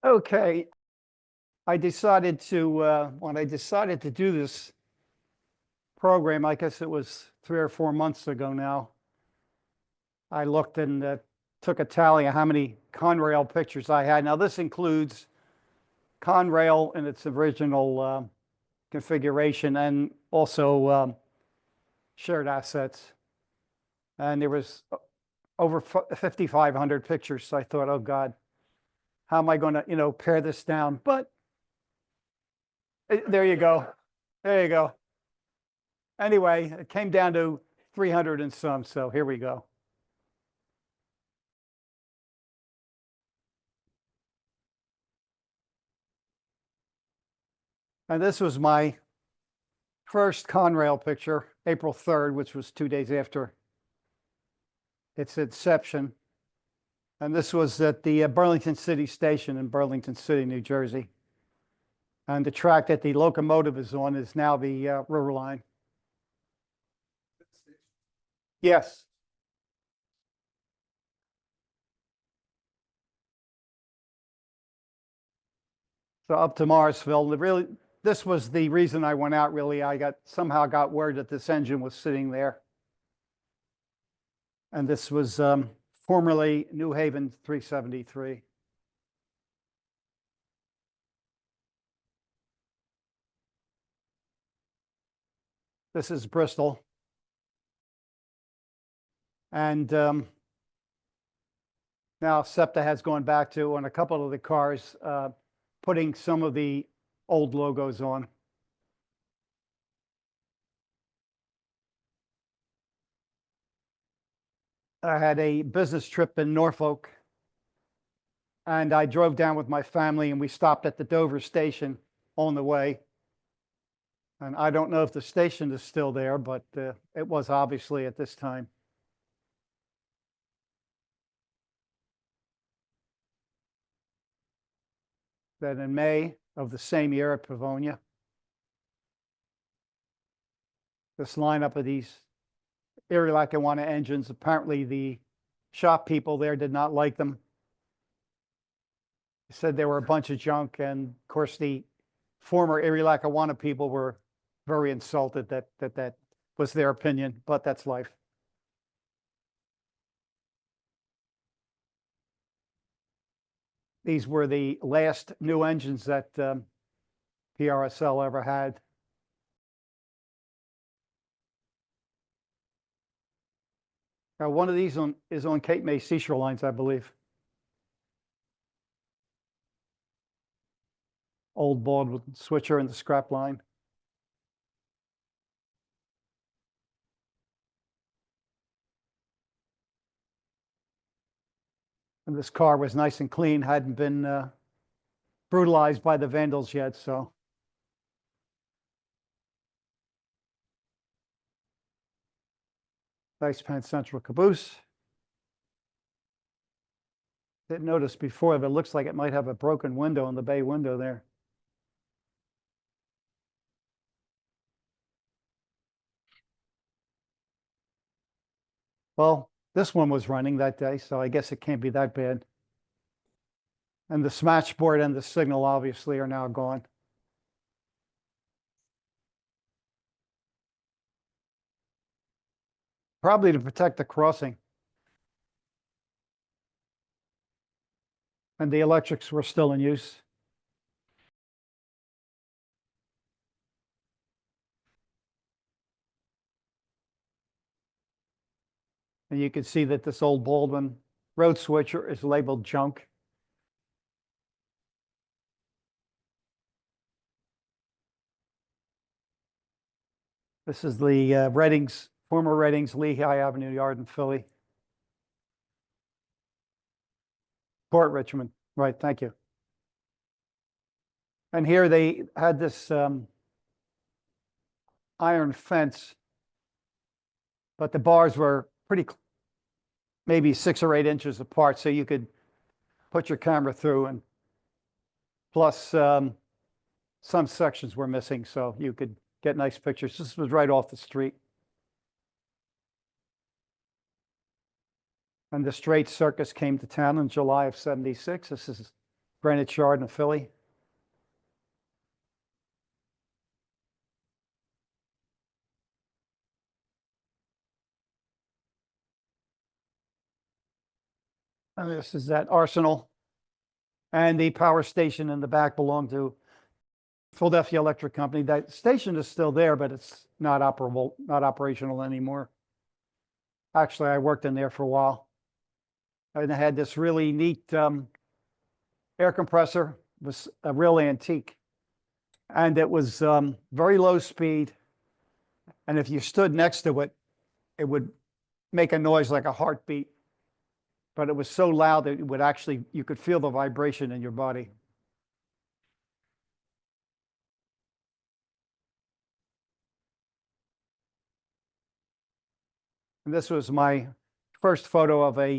Okay, I decided to, when I decided to do this program, I guess it was 3 or 4 months ago now, I looked and took a tally of how many Conrail pictures I had. Now, this includes Conrail in its original configuration and also shared assets. And there was over 5,500 pictures. So I thought, oh God, how am I going to, pare this down? But there you go. There you go. Anyway, it came down to 300 and some. So here we go. And this was my first Conrail picture, April 3rd, which was 2 days after its inception. And this was at the Burlington City Station in Burlington City, New Jersey. And the track that the locomotive is on is now the River Line. Yes. So up to Morrisville. This was the reason I went out, really. I somehow got word that this engine was sitting there. And this was formerly New Haven 373. This is Bristol. And now SEPTA has gone back to, on a couple of the cars, putting some of the old logos on. I had a business trip in Norfolk, and I drove down with my family, and we stopped at the Dover station on the way. And I don't know if the station is still there, but it was obviously at this time. Then in May of the same year at Pavonia, this lineup of these Erie Lackawanna engines, apparently the shop people there did not like them. They said they were a bunch of junk, and of course the former Erie Lackawanna people were very insulted that was their opinion, but that's life. These were the last new engines that PRSL ever had. Now, one of these is on Cape May Seashore Lines, I believe. Old Baldwin switcher in the scrap line. And this car was nice and clean, hadn't been brutalized by the vandals yet, so. Nice Penn Central caboose. Didn't notice before, but it looks like it might have a broken window in the bay window there. Well, this one was running that day, so I guess it can't be that bad. And the smash board and the signal obviously are now gone. Probably to protect the crossing. And the electrics were still in use. And you can see that this old Baldwin road switcher is labeled junk. This is the Reddings, former Reddings Lehigh Avenue yard in Philly. Port Richmond, right, thank you. And here they had this iron fence, but the bars were maybe 6 or 8 inches apart, so you could put your camera through, and plus some sections were missing, so you could get nice pictures. This was right off the street. And the straight circus came to town in July of '76. This is Greenwich Yard in Philly. And this is that Arsenal. And the power station in the back belonged to Philadelphia Electric Company. That station is still there, but it's not operable, not operational anymore. Actually, I worked in there for a while. And I had this really neat air compressor. It was a real antique. And it was very low speed. And if you stood next to it, it would make a noise like a heartbeat. But it was so loud that it would actually, you could feel the vibration in your body. And this was my first photo of a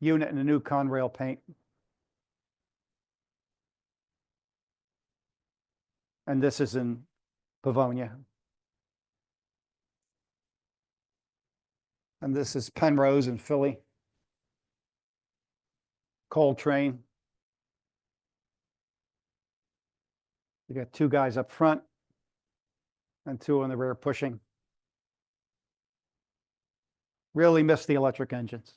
unit in a new Conrail paint. And this is in Pavonia. And this is Penrose in Philly. Coal train. You got two guys up front and two in the rear pushing. Really miss the electric engines.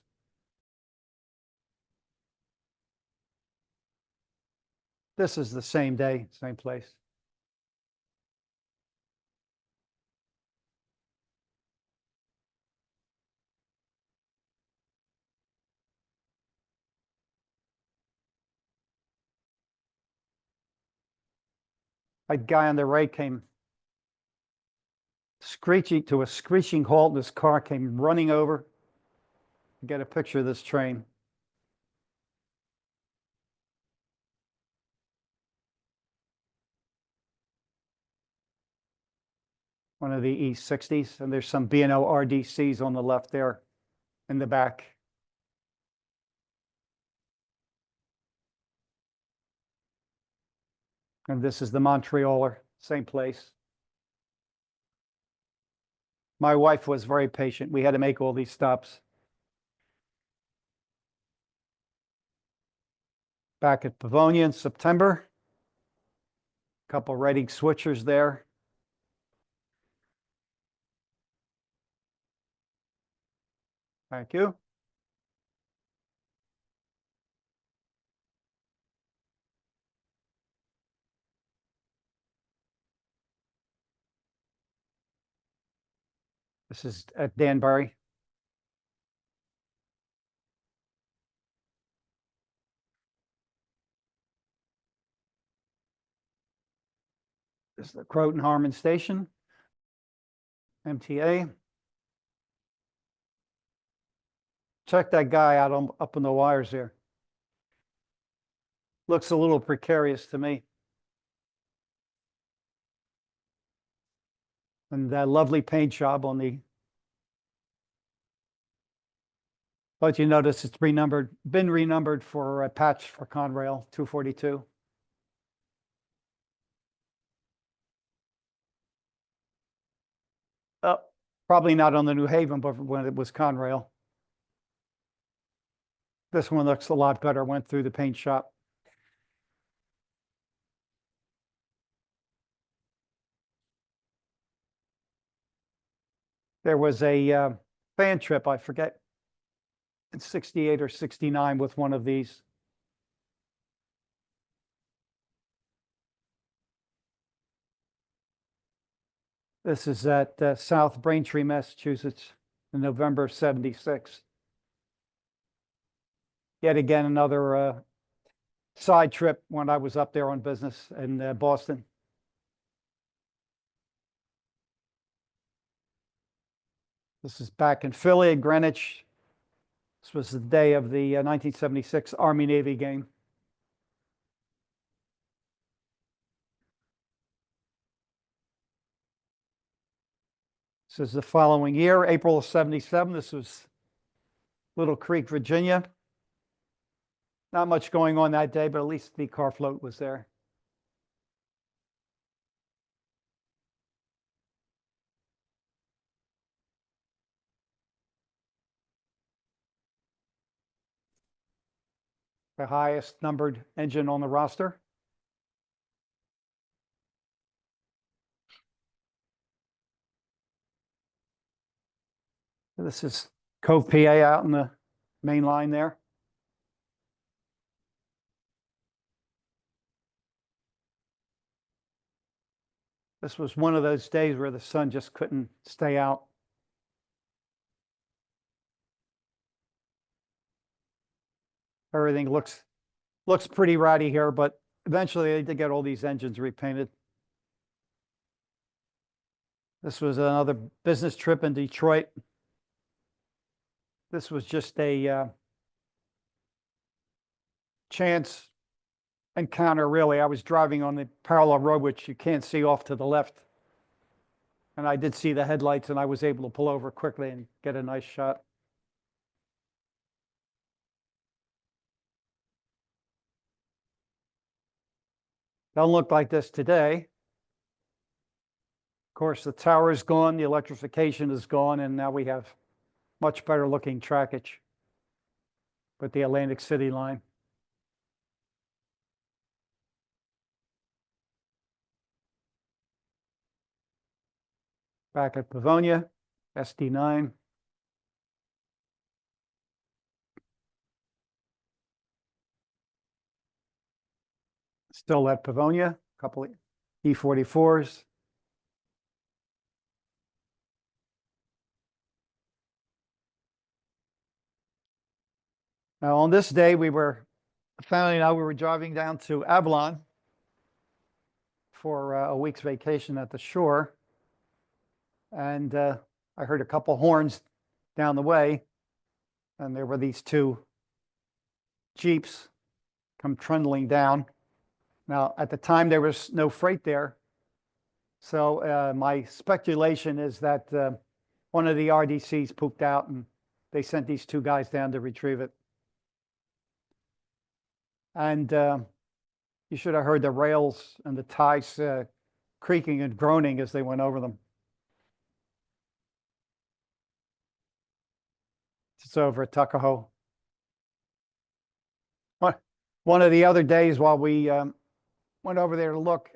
This is the same day, same place. A guy on the right came screeching to a screeching halt, and his car came running over. Get a picture of this train. One of the E60s, and there's some B&O RDCs on the left there in the back. And this is the Montrealer, same place. My wife was very patient. We had to make all these stops. Back at Pavonia in September. A couple Reading switchers there. Thank you. This is at Danbury. This is the Croton Harmon Station, MTA. Check that guy out up on the wires there. Looks a little precarious to me. And that lovely paint job on the, but you notice it's been renumbered for a patch for Conrail 242. Probably not on the New Haven, but when it was Conrail. This one looks a lot better, went through the paint shop. There was a fan trip, I forget, in 68 or 69 with one of these. This is at South Braintree, Massachusetts, in November of 76. Yet again, another side trip when I was up there on business in Boston. This is back in Philly at Greenwich. This was the day of the 1976 Army-Navy game. This is the following year, April of 77. This was Little Creek, Virginia. Not much going on that day, but at least the car float was there. the highest numbered engine on the roster. This is Cove, PA, out in the main line there. This was one of those days where the sun just couldn't stay out. Everything looks pretty ratty here, but eventually they did get all these engines repainted. This was another business trip in Detroit. This was just a chance encounter, really. I was driving on the parallel road, which you can't see off to the left. And I did see the headlights, and I was able to pull over quickly and get a nice shot. Don't look like this today. Of course, the tower is gone, the electrification is gone, and now we have much better looking trackage with the Atlantic City line. Back at Pavonia, SD9. Still at Pavonia, a couple of E44s. Now, on this day, family and I, we were driving down to Avalon for a week's vacation at the shore. And I heard a couple horns down the way, and there were these two Jeeps come trundling down. Now, at the time, there was no freight there. So my speculation is that one of the RDCs pooped out, and they sent these two guys down to retrieve it. And you should have heard the rails and the ties creaking and groaning as they went over them. It's over at Tuckahoe. One of the other days while we went over there to look,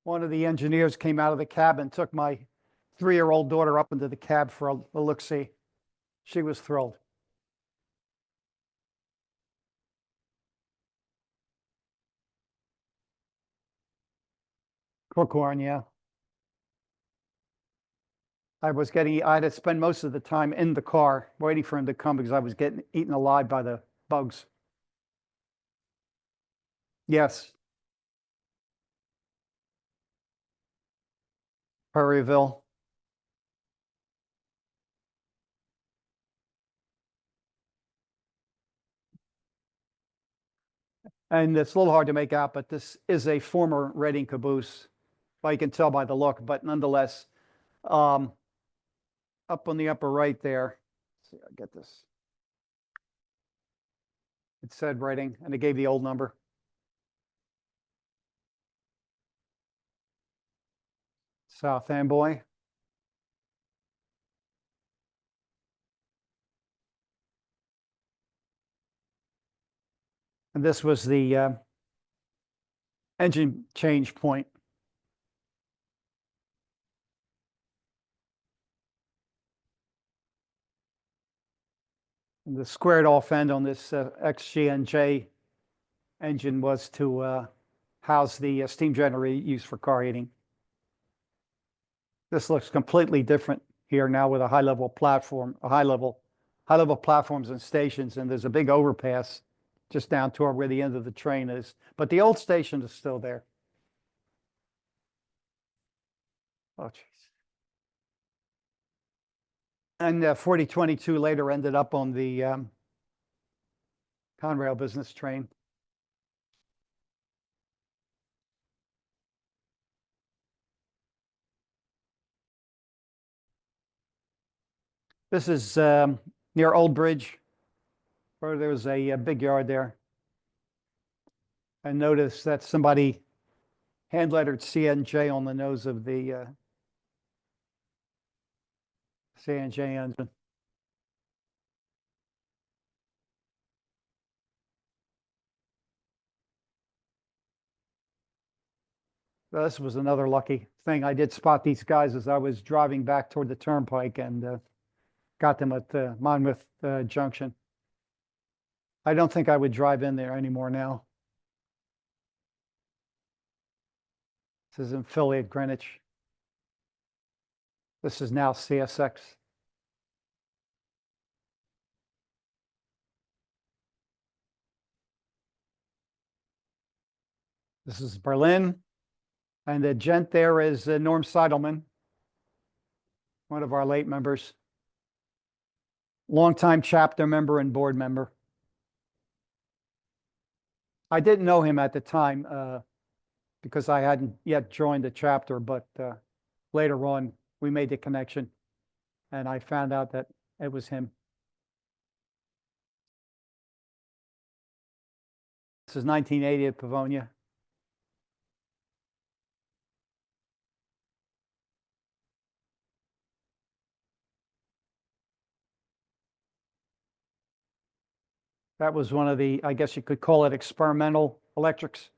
one of the engineers came out of the cab and took my 3-year-old daughter up into the cab for a look-see. She was thrilled. Crookhorn, yeah. I had to spend most of the time in the car waiting for him to come because I was getting eaten alive by the bugs. Yes. Prairieville. And it's a little hard to make out, but this is a former Reading caboose. Well, you can tell by the look, but nonetheless, up on the upper right there, let's see, I'll get this. It said Reading, and it gave the old number. South Amboy. And this was the engine change point. And the squared off end on this XGNJ engine was to house the steam generator used for car heating. This looks completely different here now with a high-level platform, high-level platforms and stations, and there's a big overpass just down toward where the end of the train is. But the old station is still there. Oh, jeez. And 4022 later ended up on the Conrail business train. This is near Old Bridge, where there was a big yard there. I noticed that somebody hand lettered CNJ on the nose of the CNJ engine. This was another lucky thing. I did spot these guys as I was driving back toward the turnpike and got them at the Monmouth Junction. I don't think I would drive in there anymore now. This is in Philly at Greenwich. This is now CSX. This is Berlin. And the gent there is Norm Seidelman, one of our late members. Longtime chapter member and board member. I didn't know him at the time because I hadn't yet joined the chapter, but later on we made the connection and I found out that it was him. This is 1980 at Pavonia. That was one of the, I guess you could call it experimental electrics.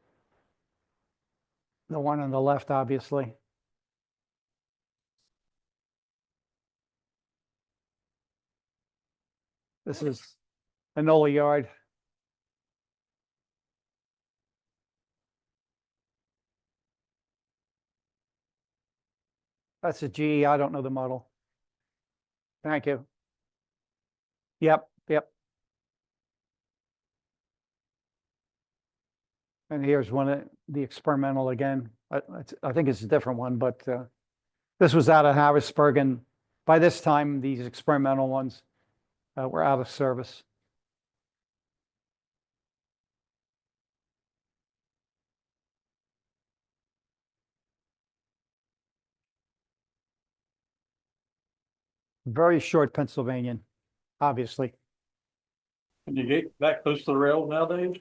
The one on the left, obviously. This is Enola Yard. That's a GE. I don't know the model. Thank you. Yep, yep. And here's one of the experimental again. I think it's a different one, but this was out of Harrisburg. And by this time, these experimental ones were out of service. Very short Pennsylvanian, obviously. Can you get that close to the rail nowadays?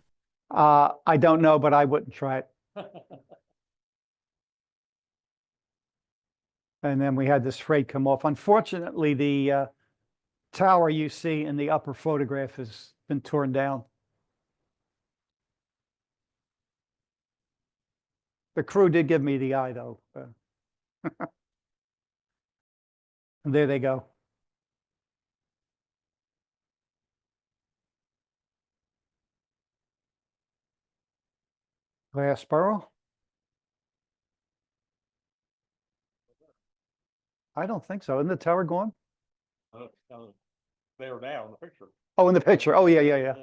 I don't know, but I wouldn't try it. And then we had this freight come off. Unfortunately, the tower you see in the upper photograph has been torn down. The crew did give me the eye, though. And there they go. Glassboro? I don't think so. Isn't the tower gone? They were down in the picture. Oh, in the picture. Oh, yeah.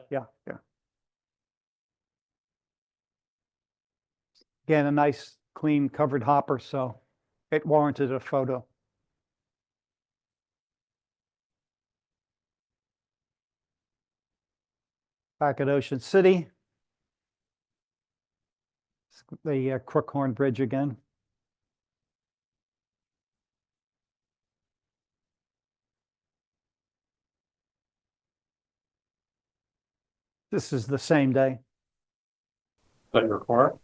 Again, a nice, clean, covered hopper, so it warranted a photo. Back at Ocean City. The Crookhorn Bridge again. This is the same day. Is that your car?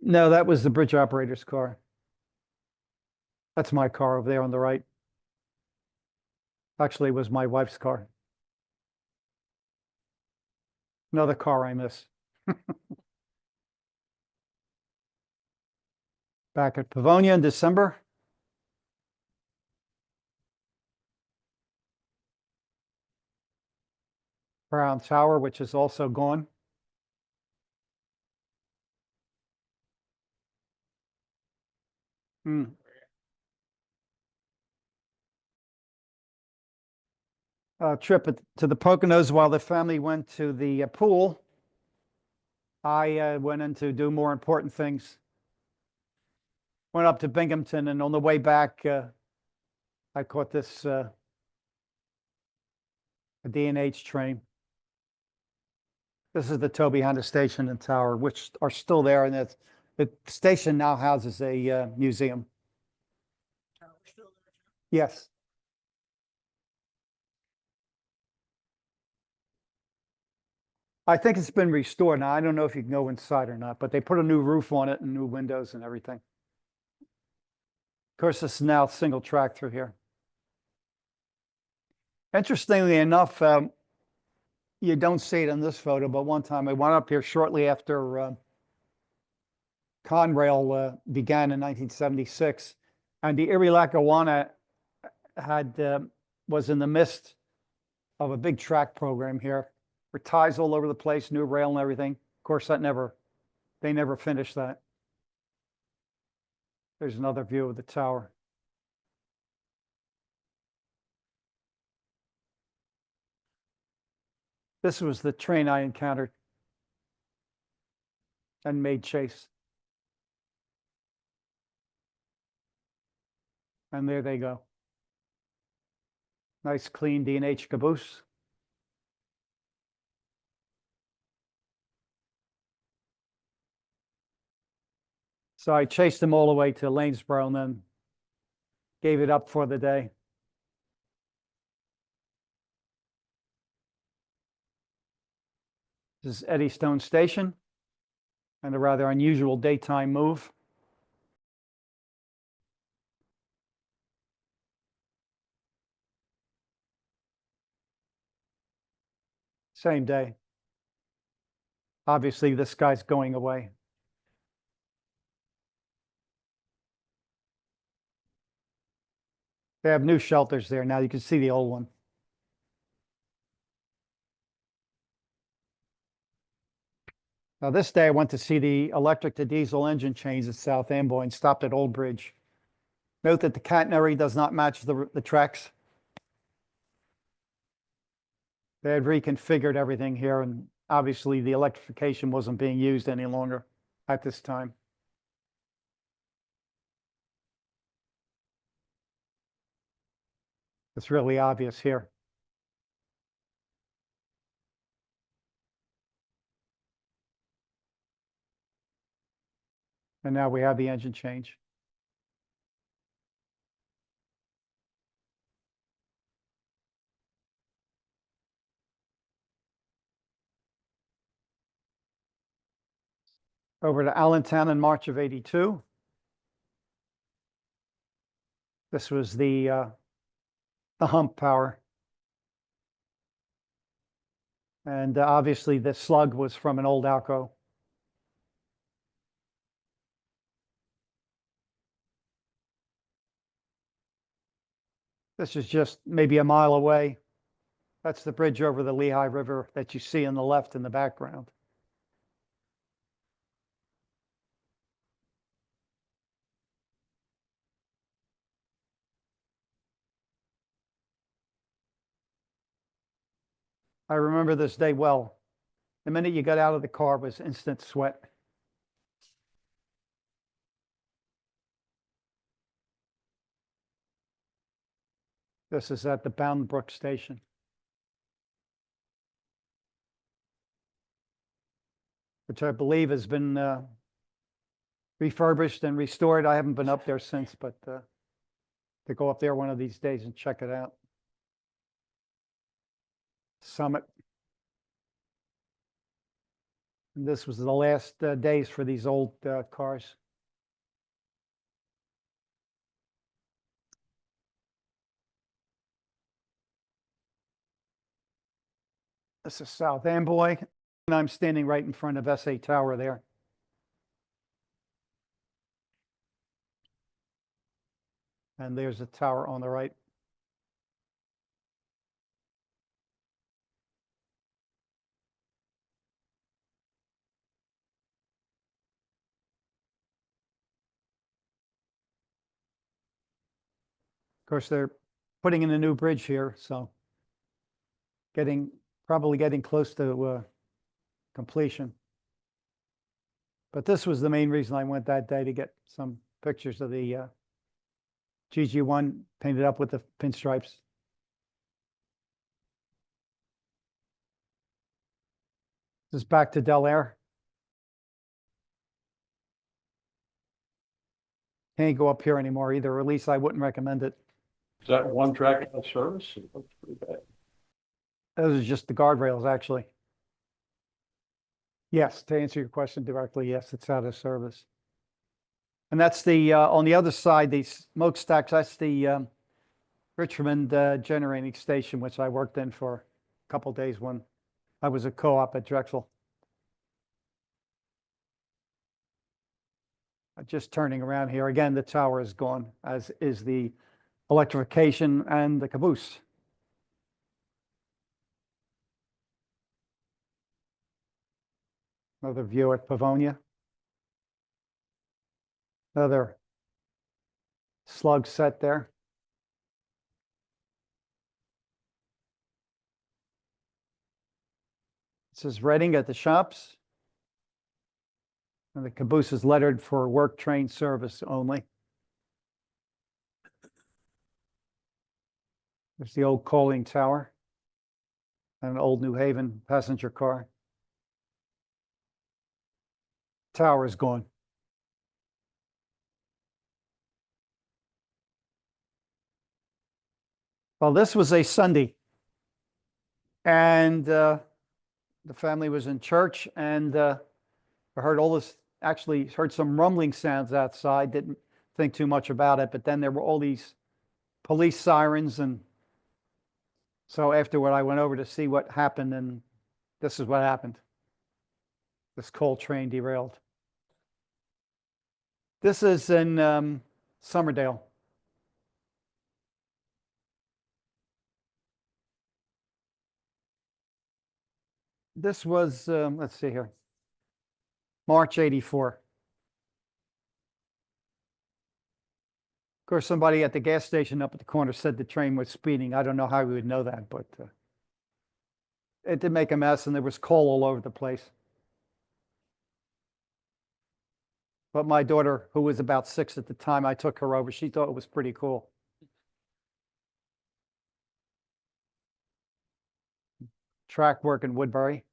No, that was the bridge operator's car. That's my car over there on the right. Actually, it was my wife's car. Another car I miss. Back at Pavonia in December. Brown Tower, which is also gone. Trip to the Poconos while the family went to the pool. I went in to do more important things. Went up to Binghamton, and on the way back, I caught this a D&H train. This is the Toby Honda Station and Tower, which are still there, and the station now houses a museum. Yes. I think it's been restored. Now, I don't know if you can go inside or not, but they put a new roof on it and new windows and everything. Of course, this is now single track through here. Interestingly enough, you don't see it in this photo, but one time I went up here shortly after Conrail began in 1976, and the Erie Lackawanna was in the midst of a big track program here, with ties all over the place, new rail and everything. Of course, they never finished that. There's another view of the tower. This was the train I encountered and made chase. And there they go. Nice clean D&H caboose. So I chased them all the way to Lanesboro and then gave it up for the day. This is Eddystone Station and a rather unusual daytime move. Same day. Obviously, this guy's going away. They have new shelters there now. You can see the old one. Now, this day I went to see the electric to diesel engine change at South Amboy and stopped at Old Bridge. Note that the catenary does not match the tracks. They had reconfigured everything here, and obviously the electrification wasn't being used any longer at this time. It's really obvious here. And now we have the engine change. Over to Allentown in March of '82. This was the hump power. And obviously the slug was from an old Alco. This is just maybe a mile away. That's the bridge over the Lehigh River that you see on the left in the background. I remember this day well. The minute you got out of the car was instant sweat. This is at the Bound Brook Station. Which I believe has been refurbished and restored. I haven't been up there since, but to go up there one of these days and check it out. Summit. And this was the last days for these old cars. This is South Amboy, and I'm standing right in front of SA Tower there. And there's a tower on the right. Of course, they're putting in a new bridge here, so probably getting close to completion. But this was the main reason I went that day, to get some pictures of the GG1 painted up with the pinstripes. This is back to Del Air. Can't go up here anymore either, or at least I wouldn't recommend it. Is that one track out of service? It looks pretty bad. Those are just the guardrails, actually. Yes, to answer your question directly, yes, it's out of service. And that's the, on the other side, these smokestacks, that's the Richmond generating station, which I worked in for a couple days when I was a co-op at Drexel. Just turning around here, again, the tower is gone, as is the electrification and the caboose. Another view at Pavonia. Another slug set there. This is Reading at the shops. And the caboose is lettered for work train service only. There's the old coaling tower and an old New Haven passenger car. Tower is gone. Well, this was a Sunday, and the family was in church, and I heard all this, actually heard some rumbling sounds outside, didn't think too much about it, but then there were all these police sirens, and so afterward I went over to see what happened, and this is what happened. This coal train derailed. This is in Somerdale. This was, let's see here, March '84. Of course, somebody at the gas station up at the corner said the train was speeding. I don't know how we would know that, but it did make a mess, and there was coal all over the place. But my daughter, who was about 6 at the time, I took her over. She thought it was pretty cool. Track work in Woodbury.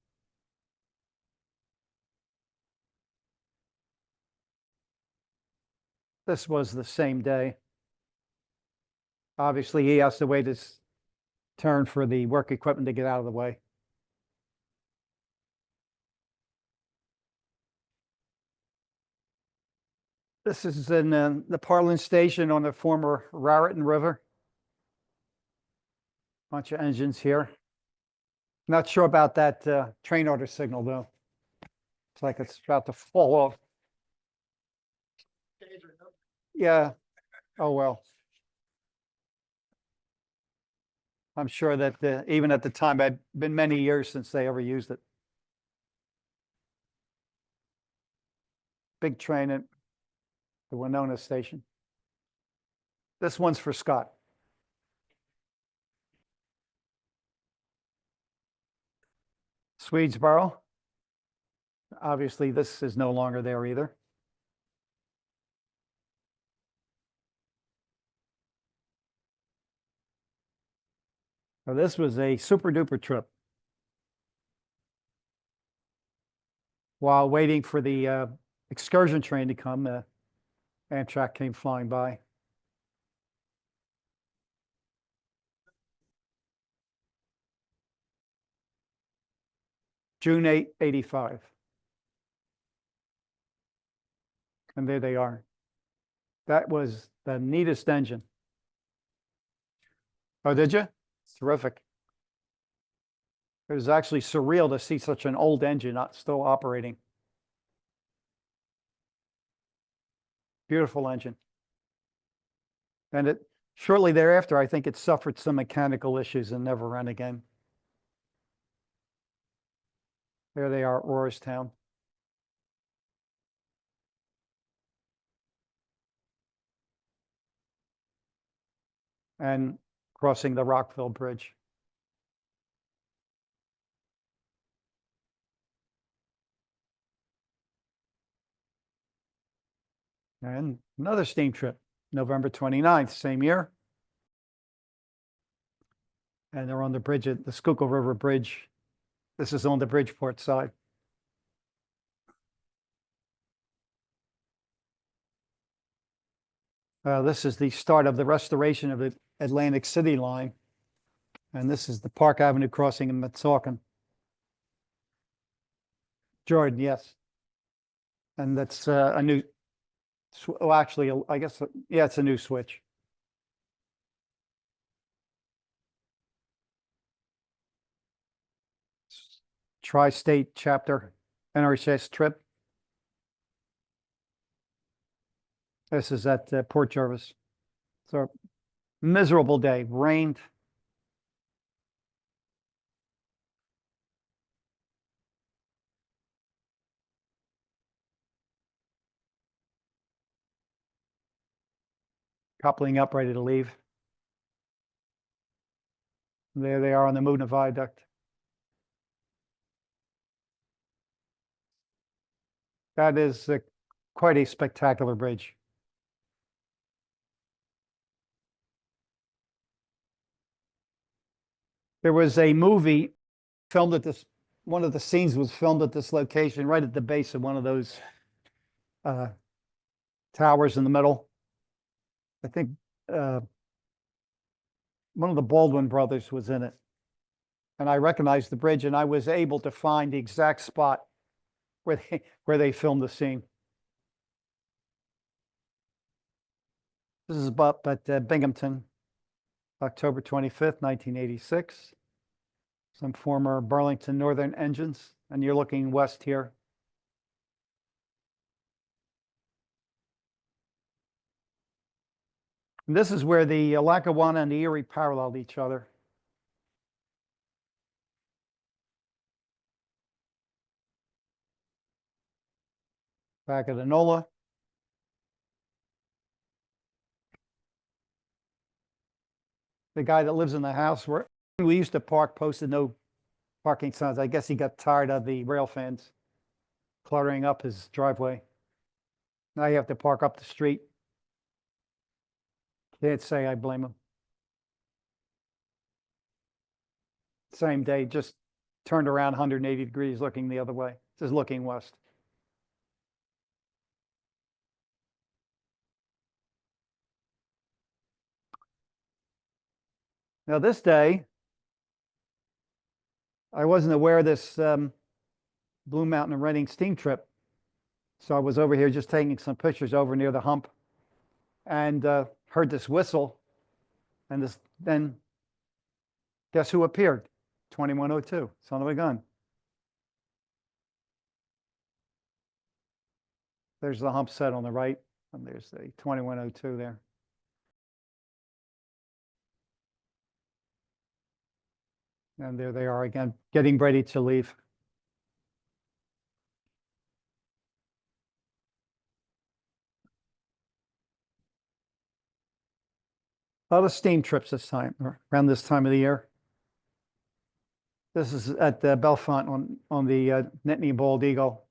This was the same day. Obviously, he has to wait his turn for the work equipment to get out of the way. This is in the Parlin Station on the former Raritan River. Bunch of engines here. Not sure about that train order signal, though. It's like it's about to fall off. Yeah. Oh, well. I'm sure that even at the time, it had been many years since they ever used it. Big train at the Winona station. This one's for Scott. Swedesboro. Obviously, this is no longer there either. Now, this was a super duper trip. While waiting for the excursion train to come, Amtrak came flying by. June 8, '85. And there they are. That was the neatest engine. Oh, did you? Terrific. It was actually surreal to see such an old engine still operating. Beautiful engine. And it shortly thereafter, I think it suffered some mechanical issues and never ran again. There they are at Rohrerstown. And crossing the Rockville Bridge. And another steam trip, November 29th, same year. And they're on the bridge at the Schuylkill River Bridge. This is on the Bridgeport side. This is the start of the restoration of the Atlantic City line. And this is the Park Avenue crossing in Mitsauken. Jordan, yes. And that's a new, well, actually, I guess, yeah, it's a new switch. Tri-state chapter NRHS trip. This is at Port Jervis. So miserable day, rained. Coupling up, ready to leave. There they are on the Moona Viaduct. That is quite a spectacular bridge. There was a movie filmed at this, one of the scenes was filmed at this location, right at the base of one of those towers in the middle. I think one of the Baldwin brothers was in it. And I recognized the bridge, and I was able to find the exact spot where they filmed the scene. This is up at Binghamton, October 25th, 1986. Some former Burlington Northern engines, and you're looking west here. And this is where the Lackawanna and the Erie paralleled each other. Back at Enola. The guy that lives in the house where we used to park posted no parking signs. I guess he got tired of the rail fans cluttering up his driveway. Now you have to park up the street. Can't say I blame him. Same day, just turned around 180 degrees looking the other way. This is looking west. Now this day, I wasn't aware of this Blue Mountain and Reading steam trip. So I was over here just taking some pictures over near the hump and heard this whistle. And then guess who appeared? 2102, son of a gun. There's the hump set on the right, and there's the 2102 there. And there they are again, getting ready to leave. A lot of steam trips this time, around this time of the year. This is at Bellefonte on the Nittany Bald Eagle.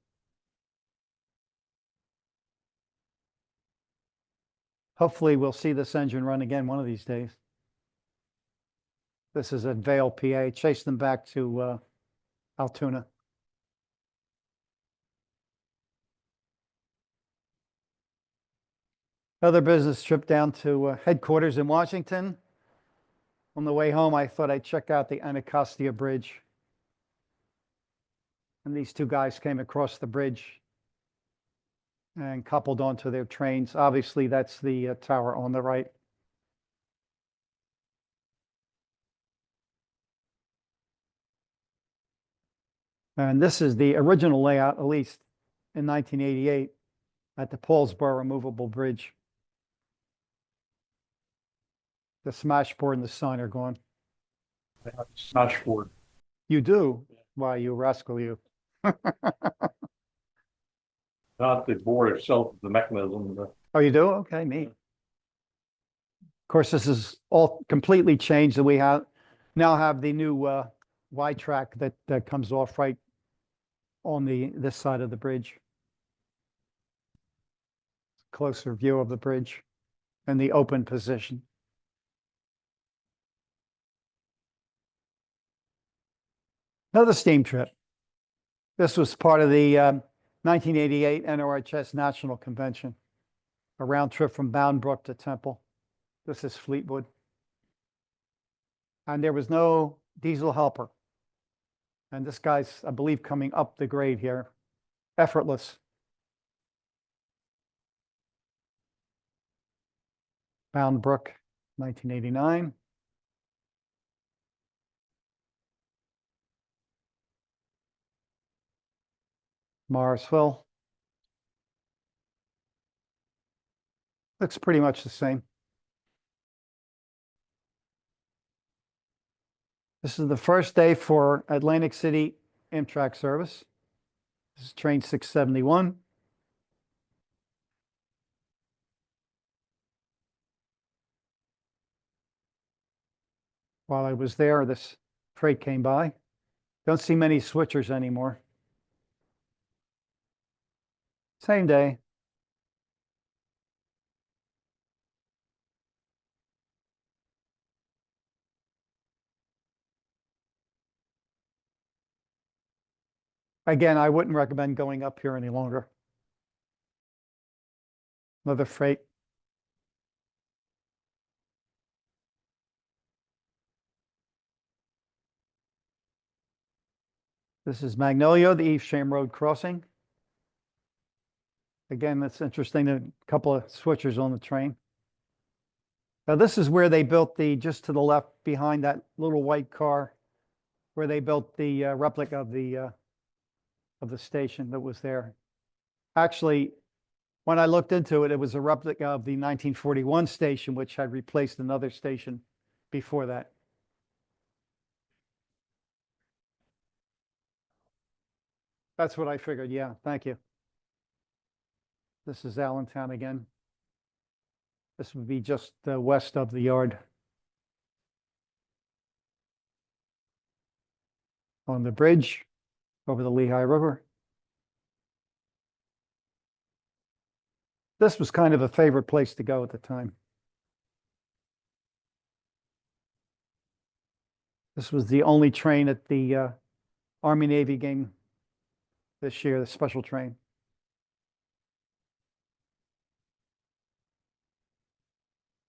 Hopefully we'll see this engine run again one of these days. This is at Vale, PA. Chased them back to Altoona. Another business trip down to headquarters in Washington. On the way home, I thought I'd check out the Anacostia Bridge. And these two guys came across the bridge and coupled onto their trains. Obviously, that's the tower on the right. And this is the original layout, at least in 1988, at the Paulsboro Removable Bridge. The smash board and the sign are gone. Smash board. You do? Yeah. Why, you rascal, you. Not the board itself, the mechanism. Oh, you do? Okay, neat. Of course, this is all completely changed, and we now have the new Y track that comes off right on this side of the bridge. Closer view of the bridge and the open position. Another steam trip. This was part of the 1988 NRHS National Convention, a round trip from Bound Brook to Temple. This is Fleetwood. And there was no diesel helper. And this guy's, I believe, coming up the grade here, effortless. Bound Brook, 1989. Morrisville. Looks pretty much the same. This is the first day for Atlantic City Amtrak service. This is train 671. While I was there, this freight came by. Don't see many switchers anymore. Same day. Again, I wouldn't recommend going up here any longer. Another freight. This is Magnolia, the Evesham Road crossing. Again, that's interesting, a couple of switchers on the train. Now this is where they built just to the left behind that little white car, where they built the replica of the station that was there. Actually, when I looked into it, it was a replica of the 1941 station, which had replaced another station before that. That's what I figured. Yeah, thank you. This is Allentown again. This would be just west of the yard. On the bridge over the Lehigh River. This was kind of a favorite place to go at the time. This was the only train at the Army-Navy game this year, the special train.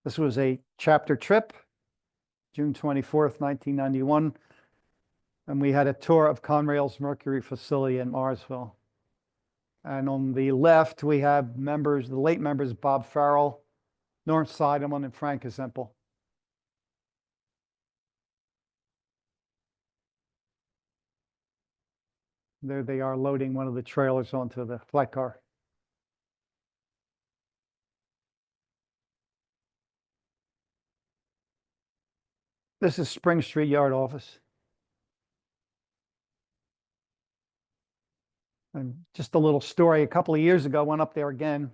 This was a chapter trip, June 24th, 1991. And we had a tour of Conrail's Mercury facility in Marsville. And on the left, we have members, the late members, Bob Farrell, Norm Seidelman, and Frank Azemple. There they are loading one of the trailers onto the flight car. This is Spring Street Yard office. And just a little story, a couple of years ago, I went up there again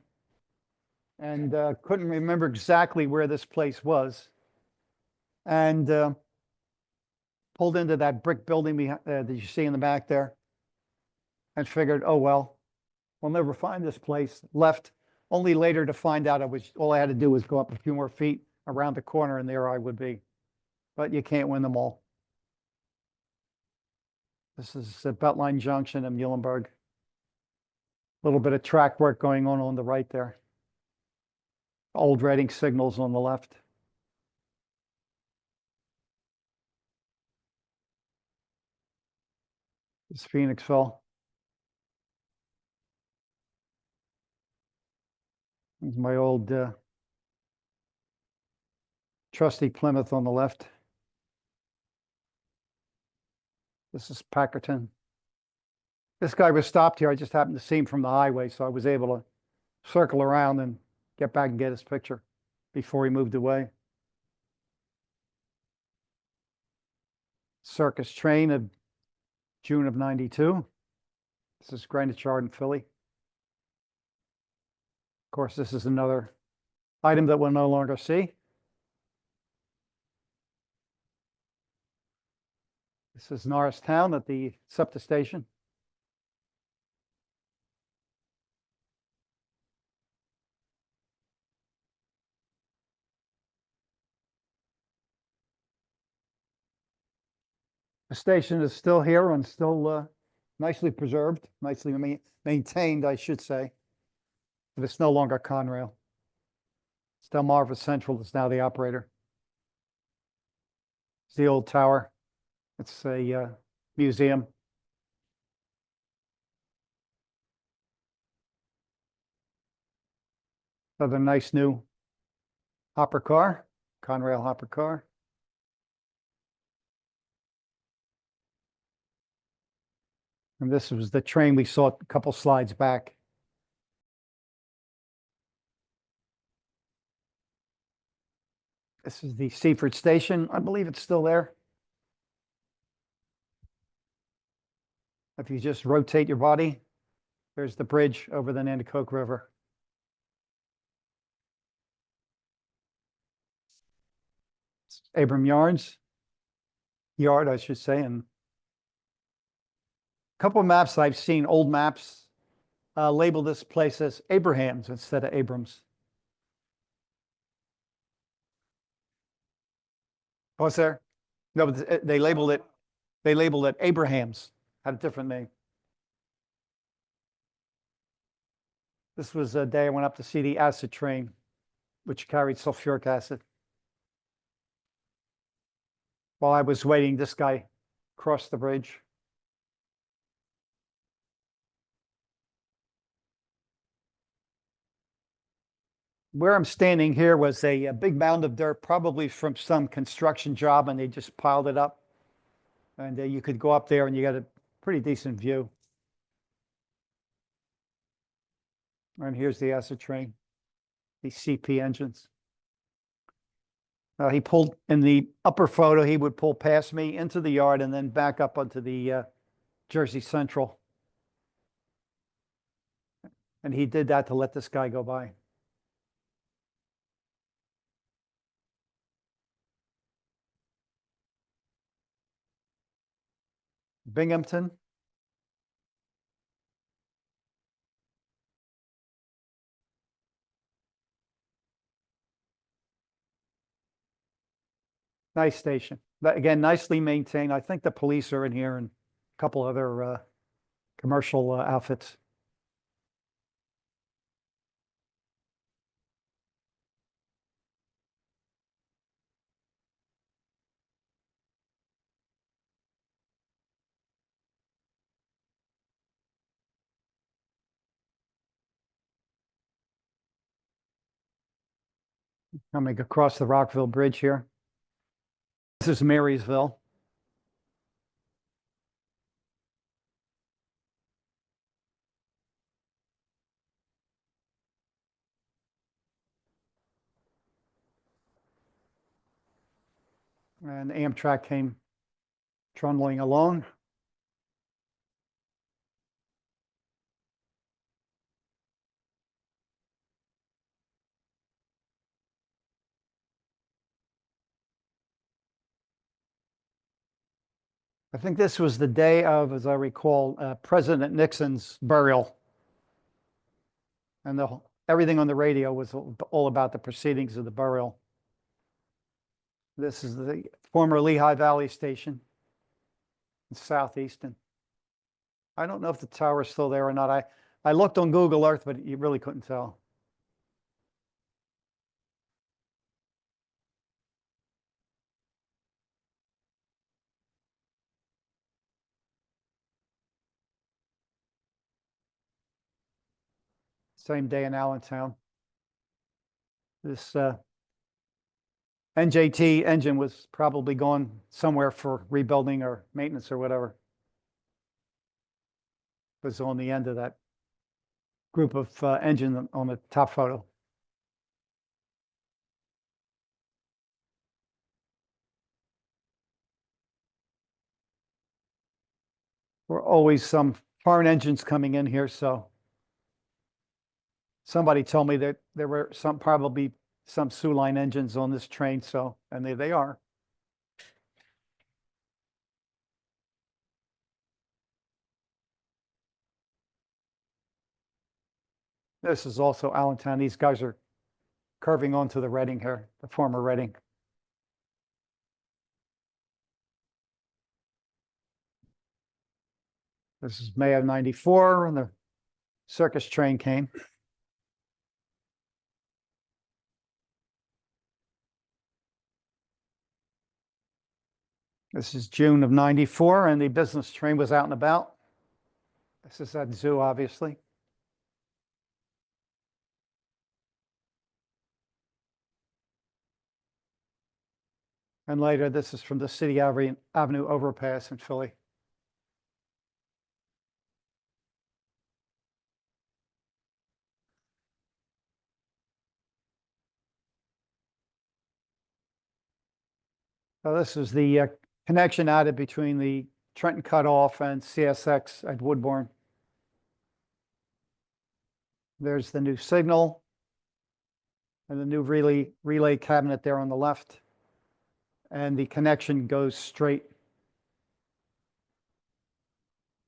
and couldn't remember exactly where this place was. And pulled into that brick building that you see in the back there and figured, oh, well, we'll never find this place. Left only later to find out all I had to do was go up a few more feet around the corner and there I would be. But you can't win them all. This is Beltline Junction in Muhlenberg. A little bit of track work going on the right there. Old Reading signals on the left. This is Phoenixville. There's my old trusty Plymouth on the left. This is Packerton. This guy was stopped here. I just happened to see him from the highway, so I was able to circle around and get back and get his picture before he moved away. Circus train of June of '92. This is Greenwich Yard in Philly. Of course, this is another item that we'll no longer see. This is Norristown at the SEPTA station. The station is still here and still nicely preserved, nicely maintained, I should say. But it's no longer Conrail. It's Delmarva Central is now the operator. It's the old tower. It's a museum. Another nice new hopper car, Conrail hopper car. And this was the train we saw a couple slides back. This is the Seaford Station. I believe it's still there. If you just rotate your body, there's the bridge over the Nanticoke River. Abram Yard, I should say, and a couple of maps I've seen, old maps, label this place as Abraham's instead of Abrams. What's there? No, but they labeled it Abraham's, had a different name. This was a day I went up to see the acid train, which carried sulfuric acid. While I was waiting, this guy crossed the bridge. Where I'm standing here was a big mound of dirt, probably from some construction job, and they just piled it up. And you could go up there and you got a pretty decent view. And here's the acid train, these CP engines. He pulled in the upper photo, he would pull past me into the yard and then back up onto the Jersey Central. And he did that to let this guy go by. Binghamton. Nice station. But again, nicely maintained. I think the police are in here and a couple other commercial outfits. Coming across the Rockville Bridge here. This is Marysville. And Amtrak came trundling along. I think this was the day of, as I recall, President Nixon's burial. And everything on the radio was all about the proceedings of the burial. This is the former Lehigh Valley Station in Southeastern. I don't know if the tower is still there or not. I looked on Google Earth, but you really couldn't tell. Same day in Allentown. This NJT engine was probably going somewhere for rebuilding or maintenance or whatever. It was on the end of that group of engine on the top photo. There were always some foreign engines coming in here, so somebody told me that there were probably some Sioux Line engines on this train, so, and there they are. This is also Allentown. These guys are curving onto the Reading here, the former Reading. This is May of '94, and the circus train came. This is June of '94, and the business train was out and about. This is at Zoo, obviously. And later, this is from the City Avenue overpass in Philly. So this is the connection added between the Trenton Cutoff and CSX at Woodbourne. There's the new signal and the new relay cabinet there on the left. And the connection goes straight.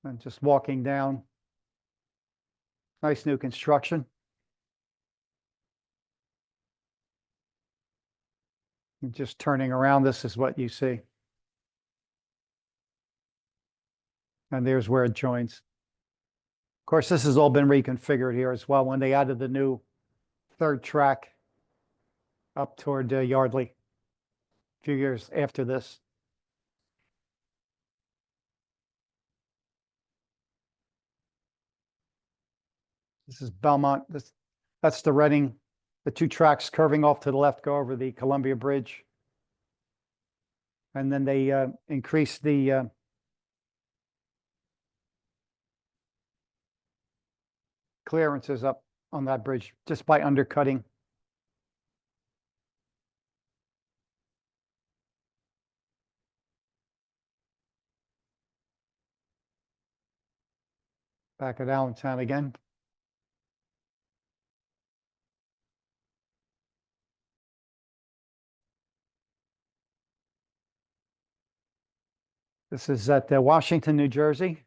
And just walking down. Nice new construction. And just turning around, this is what you see. And there's where it joins. Of course, this has all been reconfigured here as well when they added the new third track up toward Yardley a few years after this. This is Belmont. That's the Reading. The two tracks curving off to the left go over the Columbia Bridge. And then they increased the clearances up on that bridge just by undercutting. Back at Allentown again. This is at Washington, New Jersey.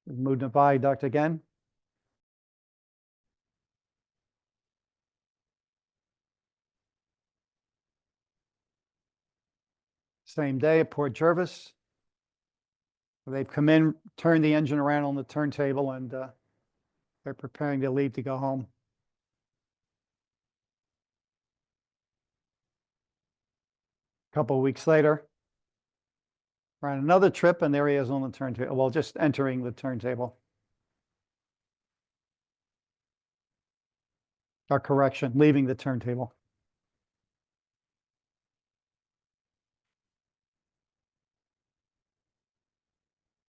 Moved the viaduct again. Same day at Port Jervis. They've come in, turned the engine around on the turntable, and they're preparing to leave to go home. A couple of weeks later, ran another trip, and there he is on the turntable. Well, just entering the turntable. Or correction, leaving the turntable.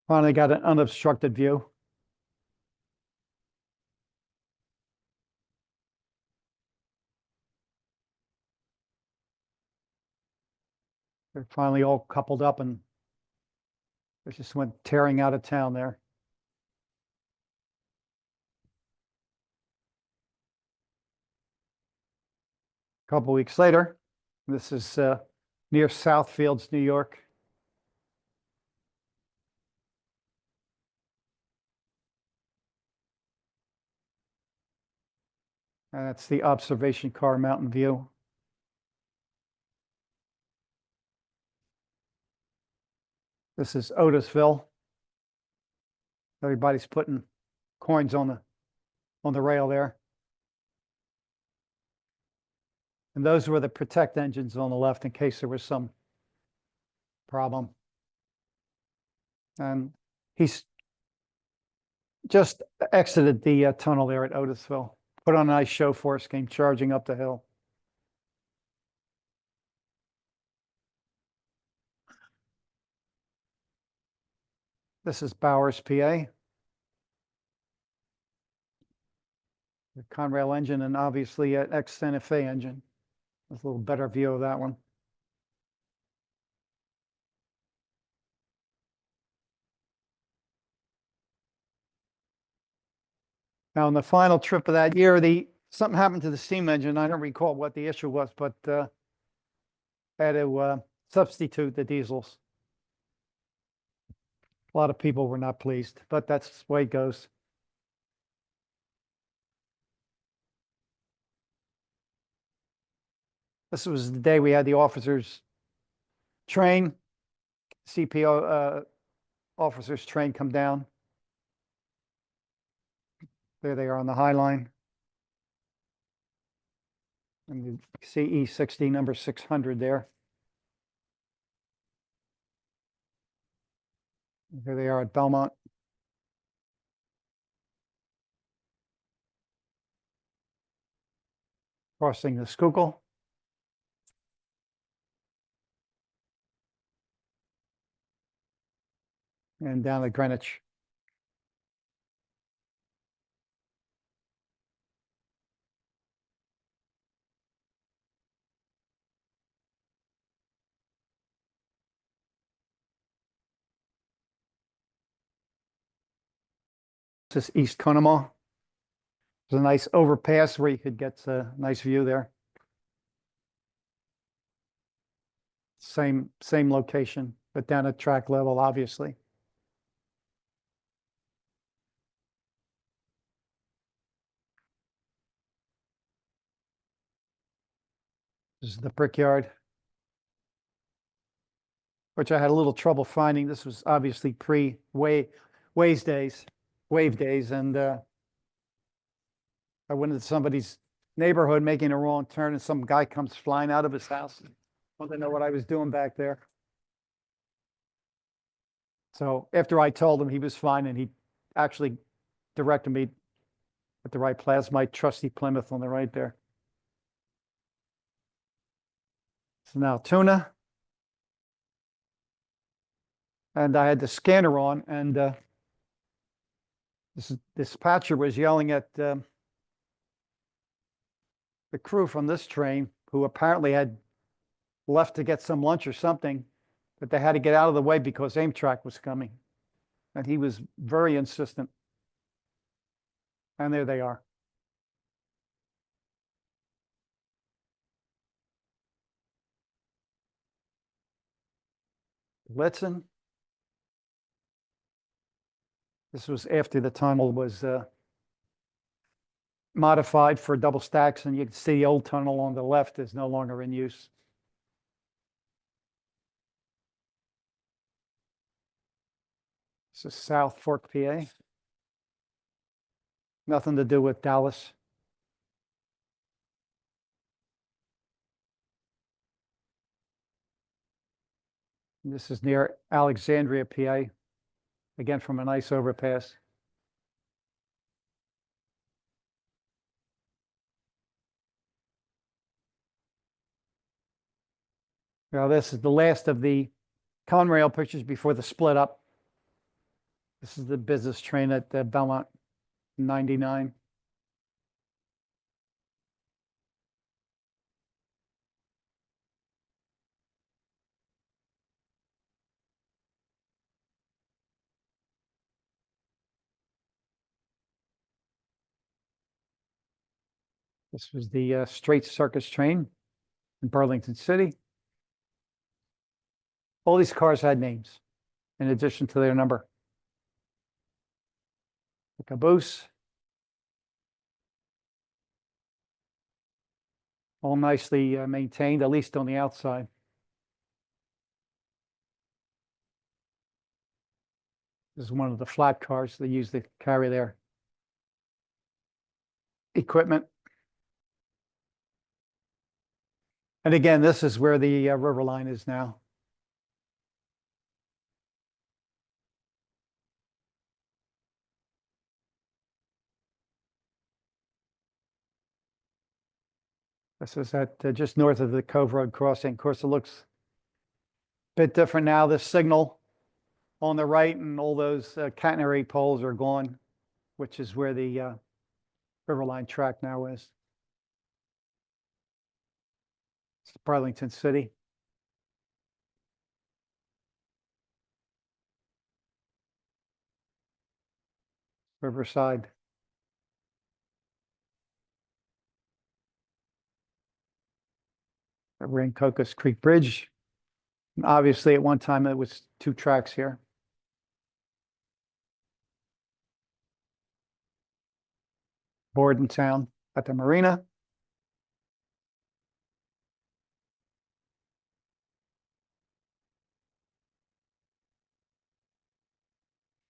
Finally got an unobstructed view. They're finally all coupled up, and they just went tearing out of town there. A couple weeks later, this is near Southfields, New York. And that's the observation car mountain view. This is Otisville. Everybody's putting coins on the rail there. And those were the protect engines on the left in case there was some problem. And he's just exited the tunnel there at Otisville. Put on a nice show for us, came charging up the hill. This is Bowers, PA. The Conrail engine and obviously an ex-Santa Fe engine. There's a little better view of that one. Now, on the final trip of that year, something happened to the steam engine. I don't recall what the issue was, but had to substitute the diesels. A lot of people were not pleased, but that's the way it goes. This was the day we had the officers' train, CPO officers' train come down. There they are on the High Line. And the CE60 number 600 there. Here they are at Belmont. Crossing the Schuylkill. and down at Greenwich. This is East Conemaugh. There's a nice overpass where you could get a nice view there. Same location, but down at track level, obviously. This is the Brickyard, which I had a little trouble finding. This was obviously wave days, and I went into somebody's neighborhood making a wrong turn, and some guy comes flying out of his house. Wanted to know what I was doing back there. So after I told him, he was fine, and he actually directed me at the right place. My trusty Plymouth on the right there. So now Tuna. And I had the scanner on, and this dispatcher was yelling at the crew from this train, who apparently had left to get some lunch or something, but they had to get out of the way because Amtrak was coming. And he was very insistent. And there they are. Blitzen. This was after the tunnel was modified for double stacks, and you can see the old tunnel on the left is no longer in use. This is South Fork, PA. Nothing to do with Dallas. This is near Alexandria, PA. Again, from a nice overpass. Now, this is the last of the Conrail pictures before the split up. This is the business train at Belmont 99. This was the straight circus train in Burlington City. All these cars had names in addition to their number. The caboose. All nicely maintained, at least on the outside. This is one of the flat cars they use to carry their equipment. And again, this is where the river line is now. This is at just north of the Cove Road crossing. Of course, it looks a bit different now. The signal on the right and all those catenary poles are gone, which is where the Riverline track now is. It's Burlington City. Riverside. Rancocas Creek Bridge. And obviously, at one time, it was 2 tracks here. Bordentown at the marina.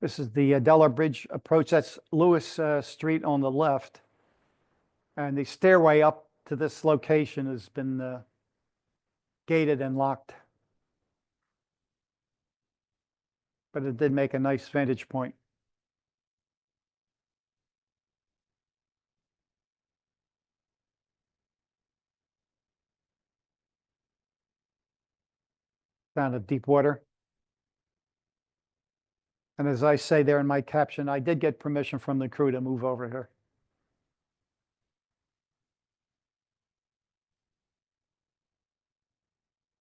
This is the Delaware Bridge approach. That's Lewis Street on the left. And the stairway up to this location has been gated and locked. But it did make a nice vantage point. Down at Deepwater. And as I say there in my caption, I did get permission from the crew to move over here.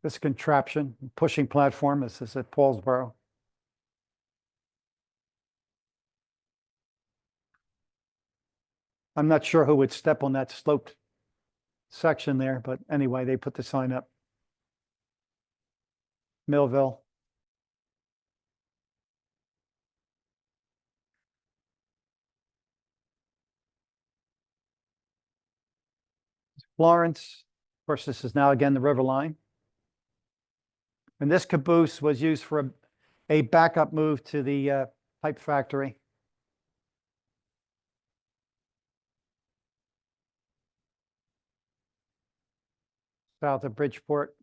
This contraption, pushing platform, this is at Paulsboro. I'm not sure who would step on that sloped section there, but anyway, they put the sign up. Millville. Florence. Of course, this is now again the river line. And this caboose was used for a backup move to the pipe factory. South of Bridgeport.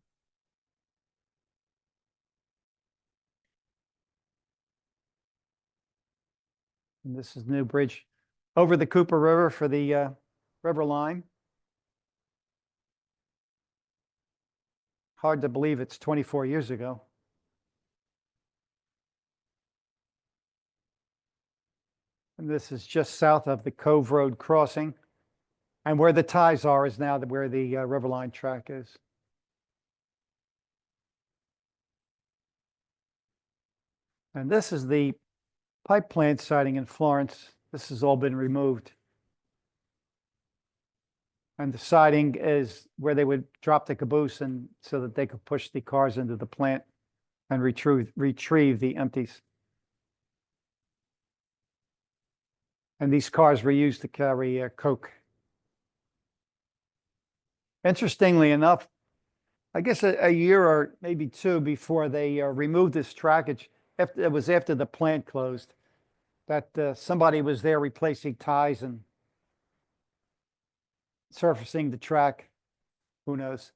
And this is New Bridge over the Cooper River for the river line. Hard to believe it's 24 years ago. And this is just south of the Cove Road crossing. And where the ties are is now where the river line track is. And this is the pipe plant siding in Florence. This has all been removed. And the siding is where they would drop the caboose and so that they could push the cars into the plant and retrieve the empties. And these cars were used to carry coke. Interestingly enough, I guess a year or maybe two before they removed this trackage, it was after the plant closed, that somebody was there replacing ties and surfacing the track. Who knows?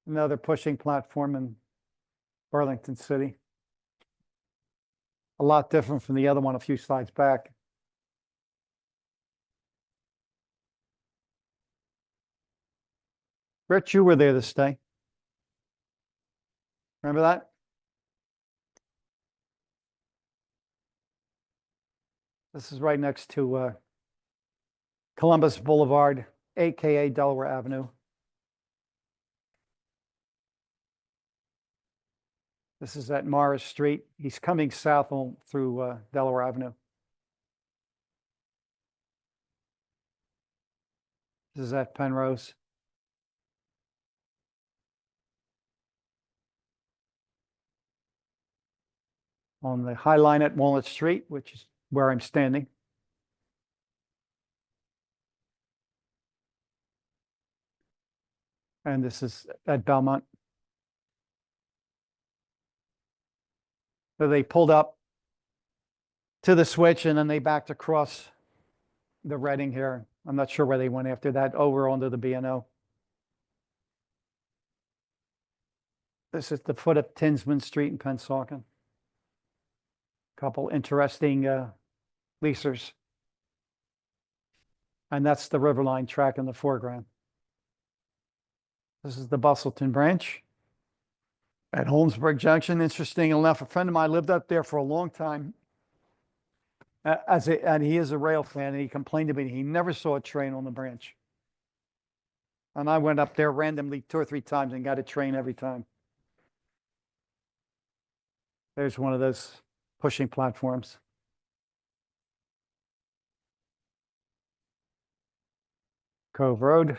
Another pushing platform in Burlington City. A lot different from the other one a few slides back. Rich, you were there this day. Remember that? This is right next to Columbus Boulevard, AKA Delaware Avenue. This is at Morris Street. He's coming south through Delaware Avenue. This is at Penrose. On the High Line at Walnut Street, which is where I'm standing. And this is at Belmont. So they pulled up to the switch and then they backed across the Reading here. I'm not sure where they went after that, over onto the B&O. This is the foot of Tinsman Street in Pennsauken. Couple interesting leasers. And that's the Riverline track in the foreground. This is the Bustleton branch at Holmesburg Junction. Interesting enough, a friend of mine lived up there for a long time. And he is a rail fan, and he complained to me he never saw a train on the branch. And I went up there randomly 2 or 3 times and got a train every time. There's one of those pushing platforms. Cove Road.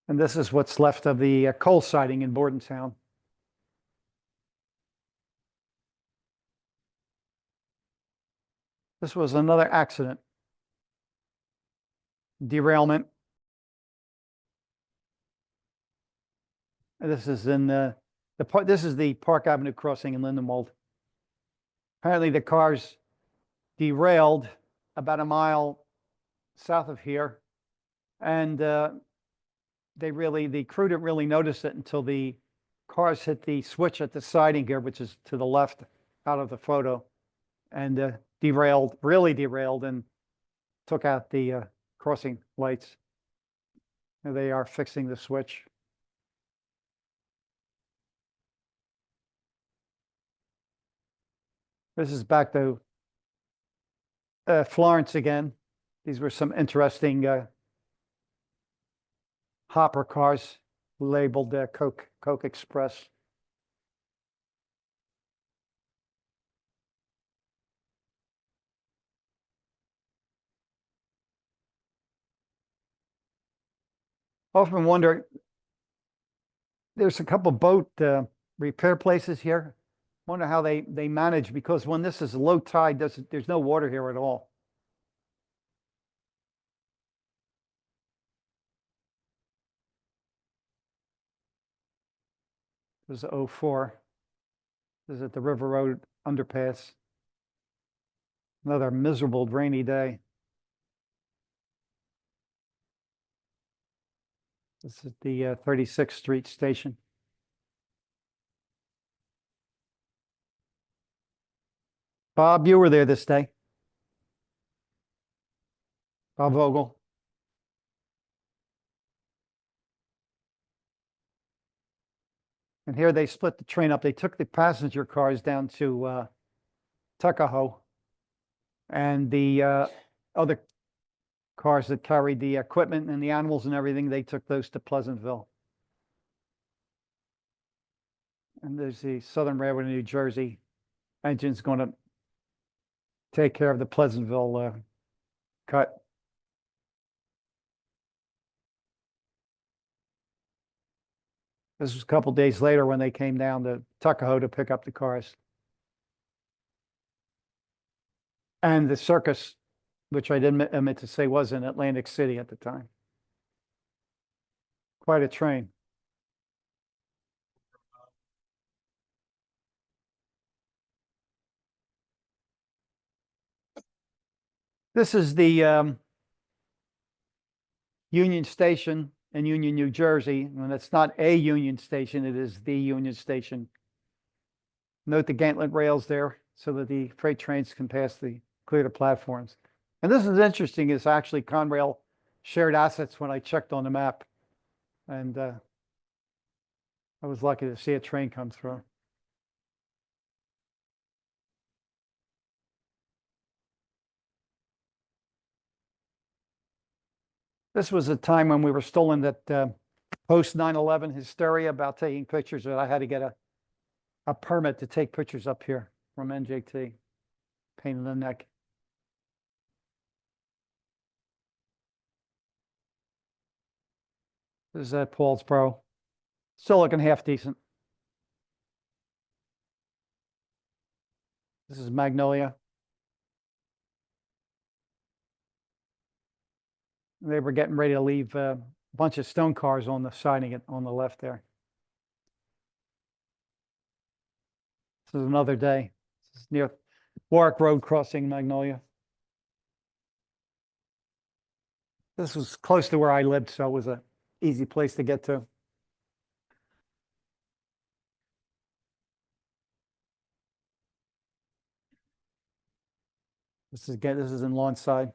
And this is what's left of the coal siding in Bordentown. This was another accident. Derailment. And this is in this is the Park Avenue crossing in Lindenwold. Apparently the cars derailed about a mile south of here. And the crew didn't really notice it until the cars hit the switch at the siding here, which is to the left out of the photo, and really derailed, and took out the crossing lights. There they are fixing the switch. This is back to Florence again. These were some interesting hopper cars labeled Coke Express. Often wonder, there's a couple boat repair places here. Wonder how they manage, because when this is low tide, there's no water here at all. This is 04. This is at the River Road underpass. Another miserable rainy day. This is the 36th Street station. Bob, you were there this day. Bob Vogel. And here they split the train up. They took the passenger cars down to Tuckahoe, and the other cars that carried the equipment and the animals and everything, they took those to Pleasantville. And there's the Southern Railroad of New Jersey engine's going to take care of the Pleasantville cut. This was a couple days later when they came down to Tuckahoe to pick up the cars. And the circus, which I didn't admit to say was in Atlantic City at the time. Quite a train. This is the Union Station in Union, New Jersey. And it's not a Union Station, it is the Union Station. Note the gantlet rails there so that the freight trains can clear the platforms. And this is interesting, it's actually Conrail Shared Assets when I checked on the map. And I was lucky to see a train come through. This was a time when we were still in that post 9/11 hysteria about taking pictures, and I had to get a permit to take pictures up here from NJT. Pain in the neck. This is at Paulsboro. Still looking half decent. This is Magnolia. They were getting ready to leave a bunch of stone cars on the siding on the left there. This is another day. This is near Warwick Road crossing Magnolia. This was close to where I lived, so it was an easy place to get to. This is in Lawnside.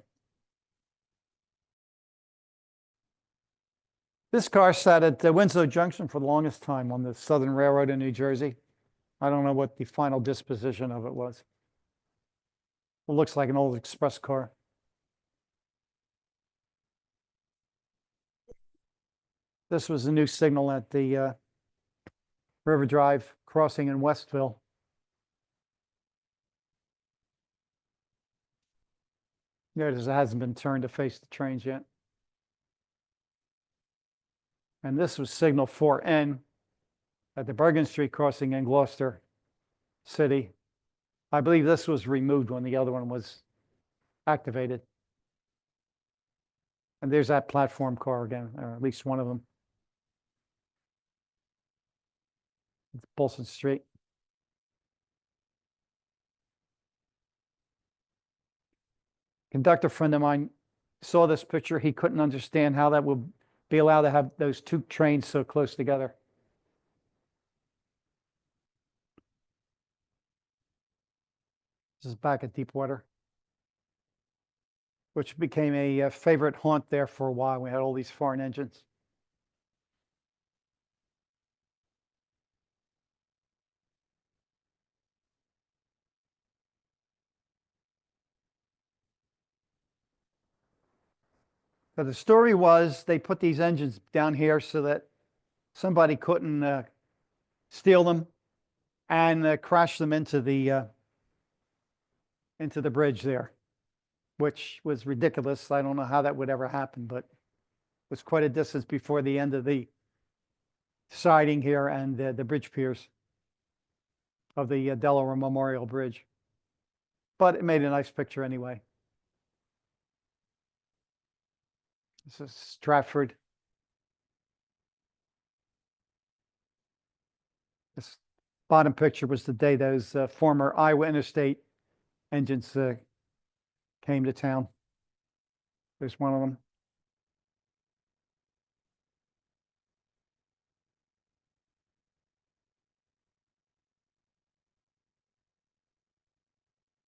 This car sat at Winslow Junction for the longest time on the Southern Railroad in New Jersey. I don't know what the final disposition of it was. It looks like an old express car. This was a new signal at the River Drive crossing in Westville. Notice it hasn't been turned to face the trains yet. And this was signal 4N at the Bergen Street crossing in Gloucester City. I believe this was removed when the other one was activated. And there's that platform car again, or at least one of them. It's Bolson Street. Conductor friend of mine saw this picture. He couldn't understand how that would be allowed to have those two trains so close together. This is back at Deepwater, which became a favorite haunt there for a while. We had all these foreign engines. So the story was they put these engines down here so that somebody couldn't steal them and crash them into the bridge there, which was ridiculous. I don't know how that would ever happen, but it was quite a distance before the end of the siding here and the bridge piers of the Delaware Memorial Bridge. But it made a nice picture anyway. This is Stratford. This bottom picture was the day those former Iowa Interstate engines came to town. There's one of them.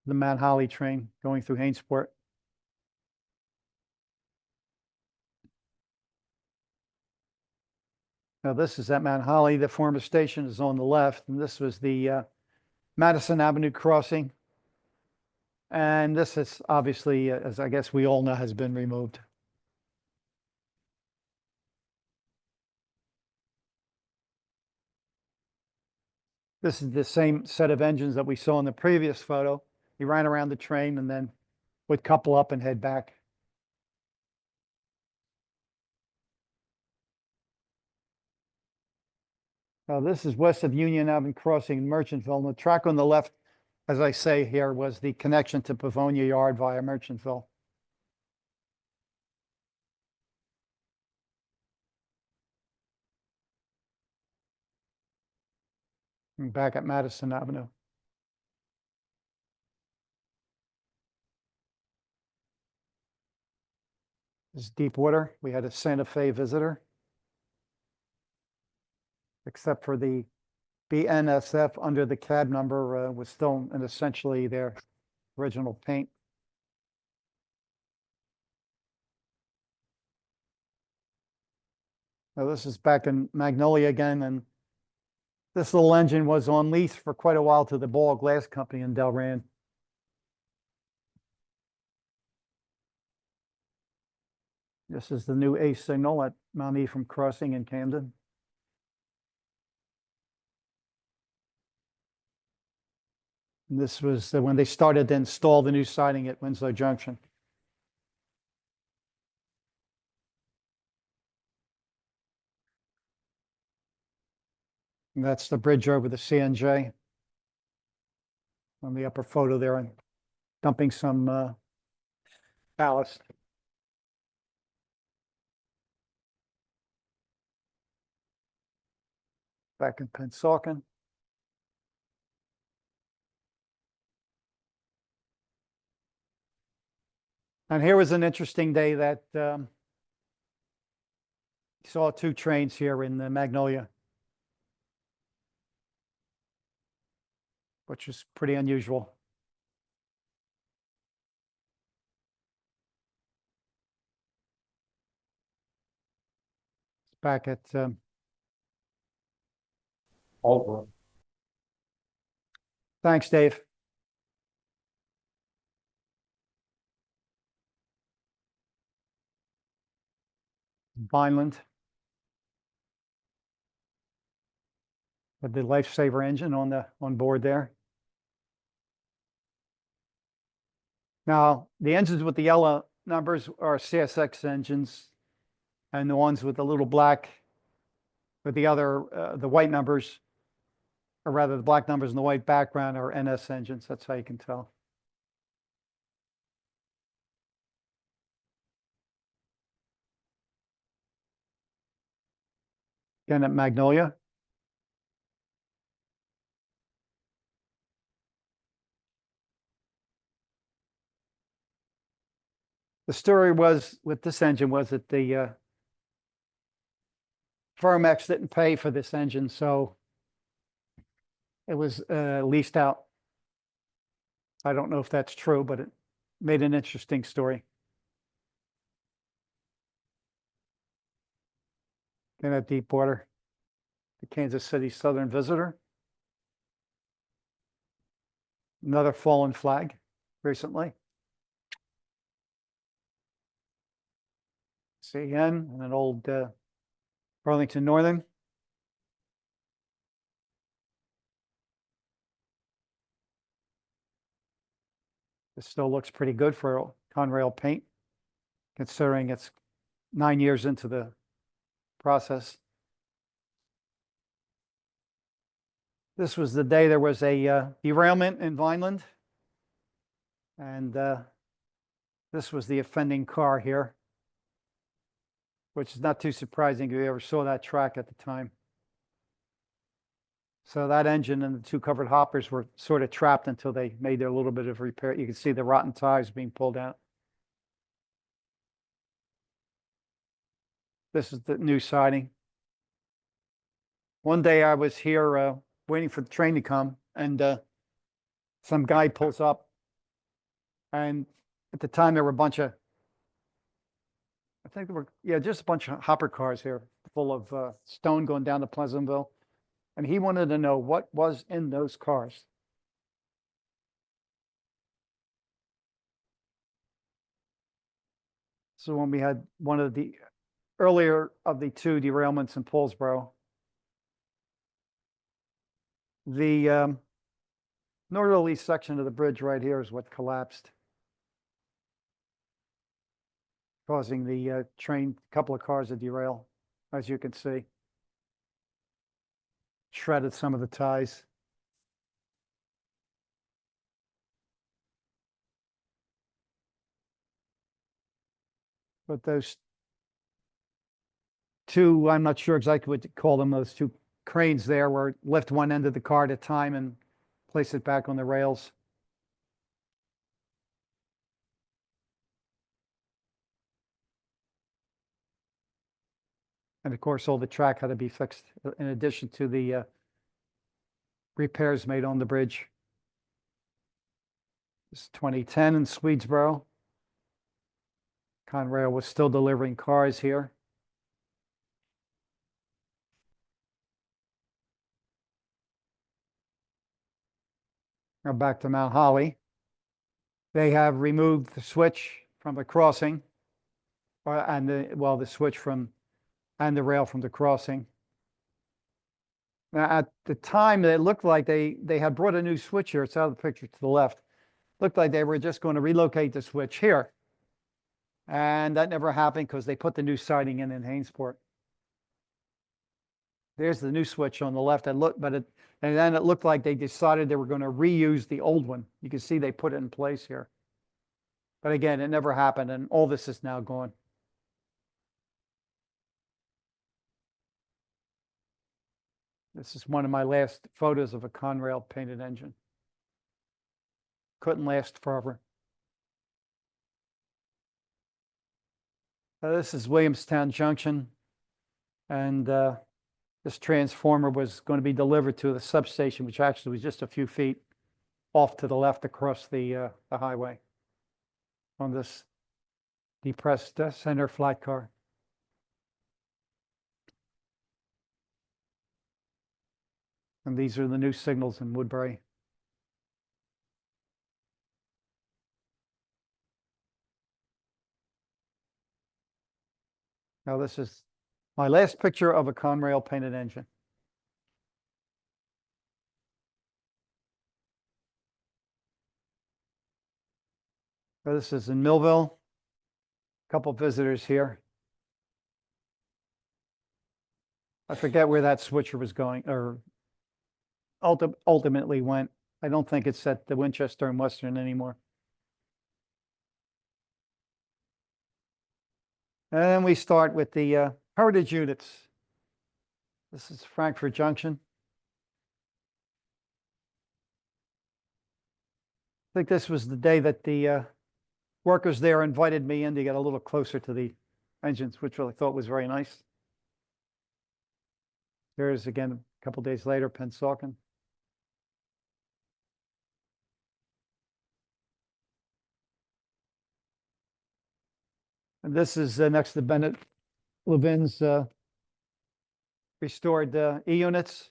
The Mount Holly train going through Hainesport. Now this is at Mount Holly. The former station is on the left, and this was the Madison Avenue crossing. And this is obviously, as I guess we all know, has been removed. This is the same set of engines that we saw in the previous photo. He ran around the train and then would couple up and head back. Now this is west of Union Avenue crossing in Merchantville. And the track on the left, as I say here, was the connection to Pavonia Yard via Merchantville. And back at Madison Avenue. This is Deepwater. We had a Santa Fe visitor. Except for the BNSF under the cab number was still in essentially their original paint. Now this is back in Magnolia again, and this little engine was on lease for quite a while to the Ball Glass Company in Delran. This is the new A signal at Mount Ephraim Crossing in Camden. And this was when they started to install the new siding at Winslow Junction. And that's the bridge over the CNJ on the upper photo there, and dumping some ballast. Back in Pennsauken. And here was an interesting day that saw two trains here in Magnolia, which is pretty unusual. Back at Audubon. thanks, Dave. Vineland. With the Lifesaver engine on board there. Now, the engines with the yellow numbers are CSX engines, and the ones with the little black, with the white numbers, or rather the black numbers and the white background, are NS engines. That's how you can tell. Again at Magnolia. The story was with this engine was that the Firmex didn't pay for this engine, so it was leased out. I don't know if that's true, but it made an interesting story. Again at Deepwater, the Kansas City Southern Visitor. Another fallen flag recently. CN and an old Burlington Northern. This still looks pretty good for Conrail paint, considering it's 9 years into the process. This was the day there was a derailment in Vineland. And this was the offending car here, which is not too surprising if you ever saw that track at the time. So that engine and the two covered hoppers were sort of trapped until they made their little bit of repair. You can see the rotten tires being pulled out. This is the new siding. One day I was here waiting for the train to come, and some guy pulls up, and at the time there were a bunch of, I think there were, yeah, just a bunch of hopper cars here full of stone going down to Pleasantville. And he wanted to know what was in those cars. So when we had one of the earlier of the two derailments in Paulsboro, the northerly section of the bridge right here is what collapsed, causing the train, a couple of cars to derail, as you can see. Shredded some of the ties. But those two, I'm not sure exactly what to call them, those two cranes there were lift one end of the car at a time and place it back on the rails. And of course, all the track had to be fixed in addition to the repairs made on the bridge. This is 2010 in Swedesboro. Conrail was still delivering cars here. Now back to Mount Holly. They have removed the switch from the crossing, and the switch from and the rail from the crossing. Now, at the time, it looked like they had brought a new switch here. It's out of the picture to the left. Looked like they were just going to relocate the switch here. And that never happened because they put the new siding in Hainesport. There's the new switch on the left. And then it looked like they decided they were going to reuse the old one. You can see they put it in place here. But again, it never happened, and all this is now gone. This is one of my last photos of a Conrail painted engine. Couldn't last forever. This is Williamstown Junction, and this transformer was going to be delivered to the substation, which actually was just a few feet off to the left across the highway on this depressed center flat car. And these are the new signals in Woodbury. Now this is my last picture of a Conrail painted engine. Now this is in Millville. A couple visitors here. I forget where that switcher was going, or ultimately went. I don't think it's at the Winchester and Western anymore. And then we start with the heritage units. This is Frankfort Junction. I think this was the day that the workers there invited me in to get a little closer to the engines, which I thought was very nice. There's again a couple days later, Pennsauken. And this is next to Bennett Levin's restored E-units.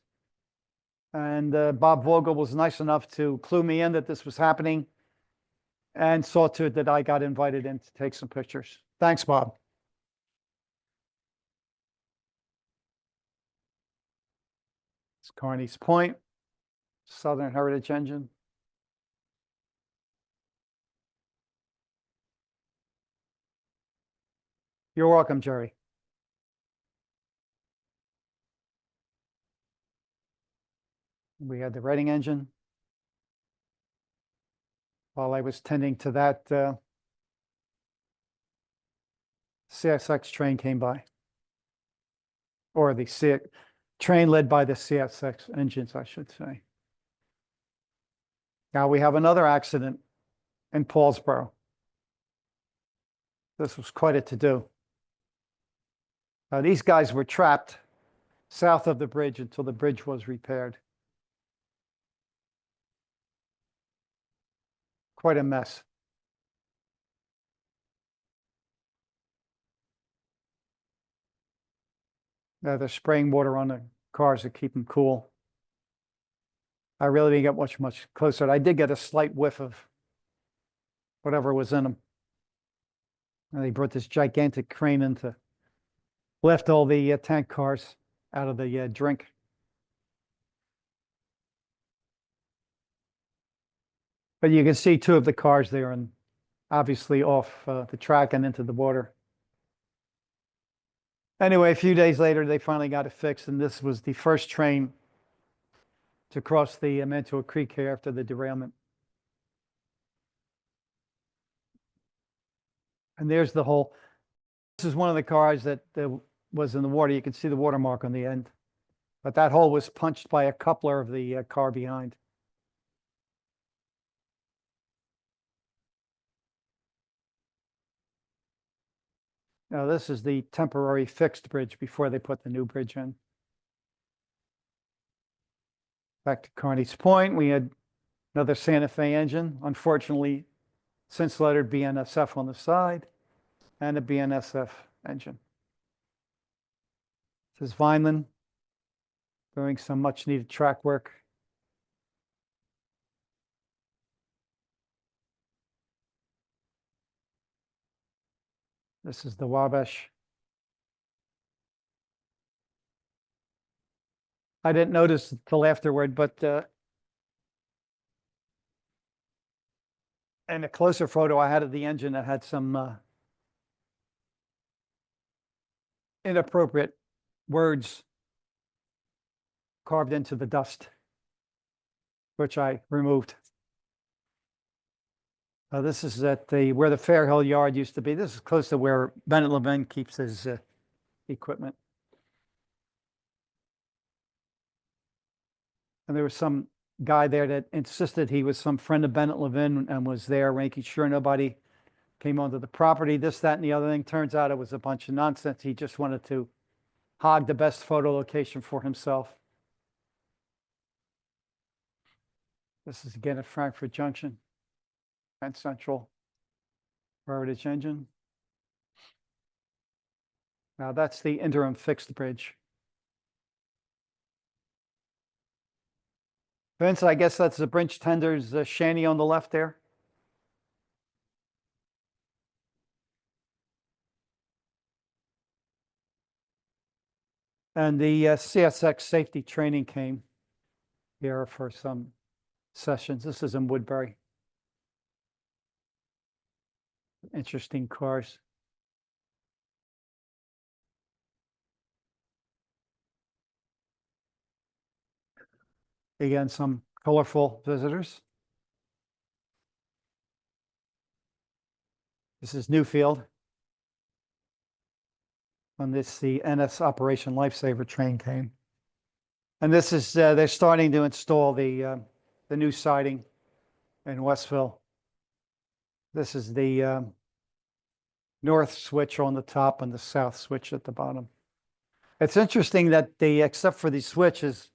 And Bob Vogel was nice enough to clue me in that this was happening and saw to it that I got invited in to take some pictures. Thanks, Bob. Carney's Point, Southern Heritage engine. You're welcome, Jerry. We had the Reading engine. While I was tending to that, CSX train came by. Or the train led by the CSX engines, I should say. Now we have another accident in Paulsboro. This was quite a to-do. These guys were trapped south of the bridge until the bridge was repaired. Quite a mess. Now they're spraying water on the cars to keep them cool. I really didn't get much closer. I did get a slight whiff of whatever was in them. And they brought this gigantic crane in to lift all the tank cars out of the drink. But you can see two of the cars there and obviously off the track and into the water. Anyway, a few days later, they finally got it fixed, and this was the first train to cross the Mantua Creek here after the derailment. And there's the hole. This is one of the cars that was in the water. You can see the watermark on the end. But that hole was punched by a coupler of the car behind. Now, this is the temporary fixed bridge before they put the new bridge in. Back to Carney's Point, we had another Santa Fe engine. Unfortunately, since lettered BNSF on the side, and a BNSF engine. This is Vineland doing some much needed track work. This is the Wabash. I didn't notice until afterward, but in a closer photo I had of the engine that had some inappropriate words carved into the dust, which I removed. This is at where the Fairhill Yard used to be. This is close to where Bennett Levin keeps his equipment. And there was some guy there that insisted he was some friend of Bennett Levin and was there making sure nobody came onto the property, this, that, and the other thing. Turns out it was a bunch of nonsense. He just wanted to hog the best photo location for himself. This is again at Frankfurt Junction and Central Heritage engine. Now that's the interim fixed bridge. Vince, I guess that's the bridge tender's shanty on the left there. And the CSX safety training came here for some sessions. This is in Woodbury. Interesting cars. Again, some colorful visitors. This is Newfield. On this, the NS Operation Lifesaver train came. And this is, they're starting to install the new siding in Westville. This is the north switch on the top and the south switch at the bottom. It's interesting that they, except for these switches,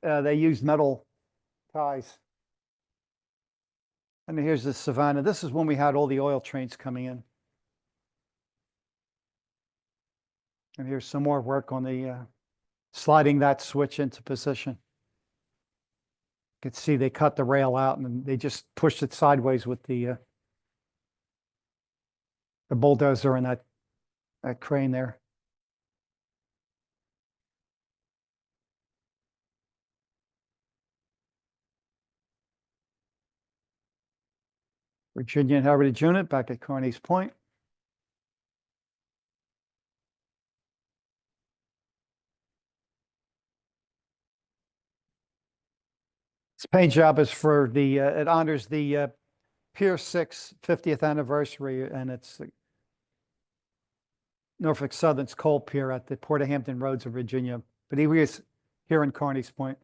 they use metal ties. And here's the Savannah. This is when we had all the oil trains coming in. And here's some more work on the sliding that switch into position. You can see they cut the rail out and they just pushed it sideways with the bulldozer and that crane there. Virginia Heritage Unit back at Carney's Point. This paint job is for the, it honors the Pier 6 50th anniversary, and it's Norfolk Southern's coal pier at the Port of Hampton Roads of Virginia. But he was here in Carney's Point.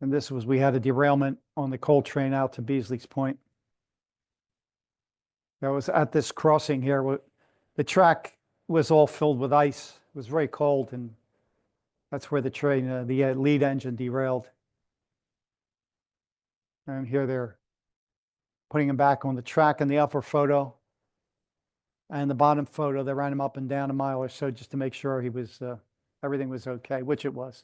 And this was, we had a derailment on the coal train out to Beasley's Point. That was at this crossing here. The track was all filled with ice. It was very cold, and that's where the train, the lead engine derailed. And here they're putting him back on the track in the upper photo. And the bottom photo, they ran him up and down a mile or so just to make sure he was, everything was okay, which it was.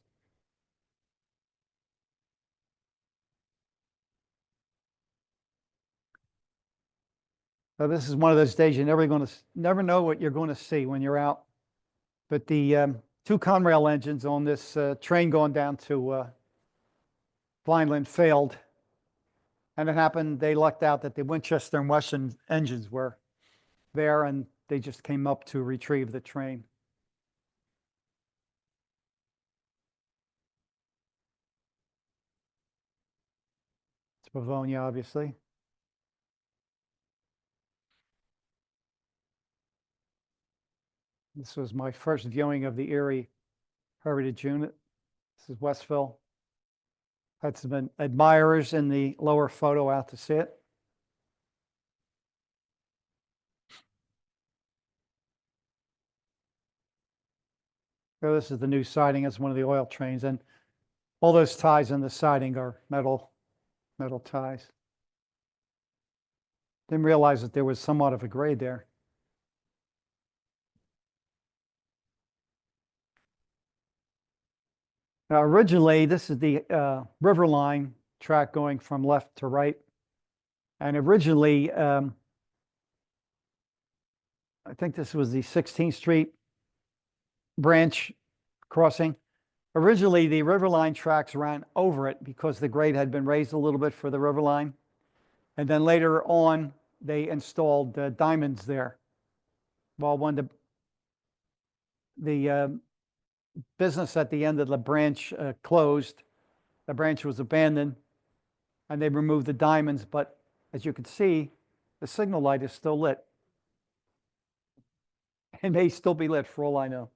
So this is one of those days you're never know what you're going to see when you're out. But the two Conrail engines on this train going down to Vineland failed. And it happened, they lucked out that the Winchester and Western engines were there, and they just came up to retrieve the train. It's Bavonia, obviously. This was my first viewing of the Erie Heritage Unit. This is Westville. Had some admirers in the lower photo out to see it. So this is the new siding. It's one of the oil trains, and all those ties in the siding are metal ties. Didn't realize that there was somewhat of a grade there. Now, originally, this is the river line track going from left to right. And originally, I think this was the 16th Street branch crossing. Originally, the river line tracks ran over it because the grade had been raised a little bit for the river line. And then later on, they installed diamonds there. Well, when the business at the end of the branch closed, the branch was abandoned, and they removed the diamonds. But as you can see, the signal light is still lit. It may still be lit for all I know.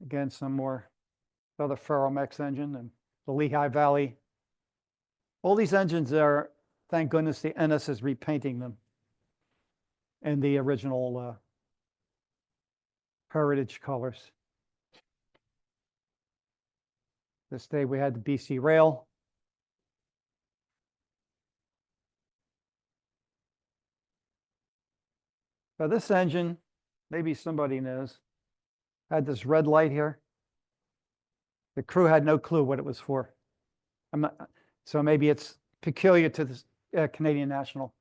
Again, some more other Ferromex engine and the Lehigh Valley. All these engines are, thank goodness, the NS is repainting them in the original heritage colors. This day we had the BC Rail. Now this engine, maybe somebody knows, had this red light here. The crew had no clue what it was for. So maybe it's peculiar to the Canadian National.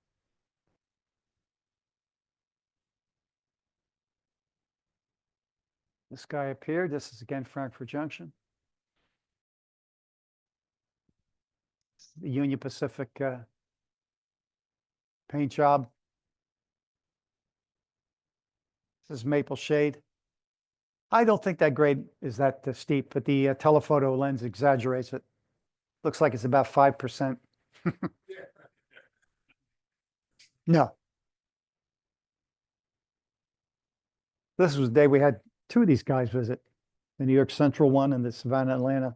This guy appeared. This is again Frankfurt Junction. The Union Pacific paint job. This is Maple Shade. I don't think that grade is that steep, but the telephoto lens exaggerates it. Looks like it's about 5%. No. This was the day we had two of these guys visit, the New York Central one and the Savannah, Atlanta.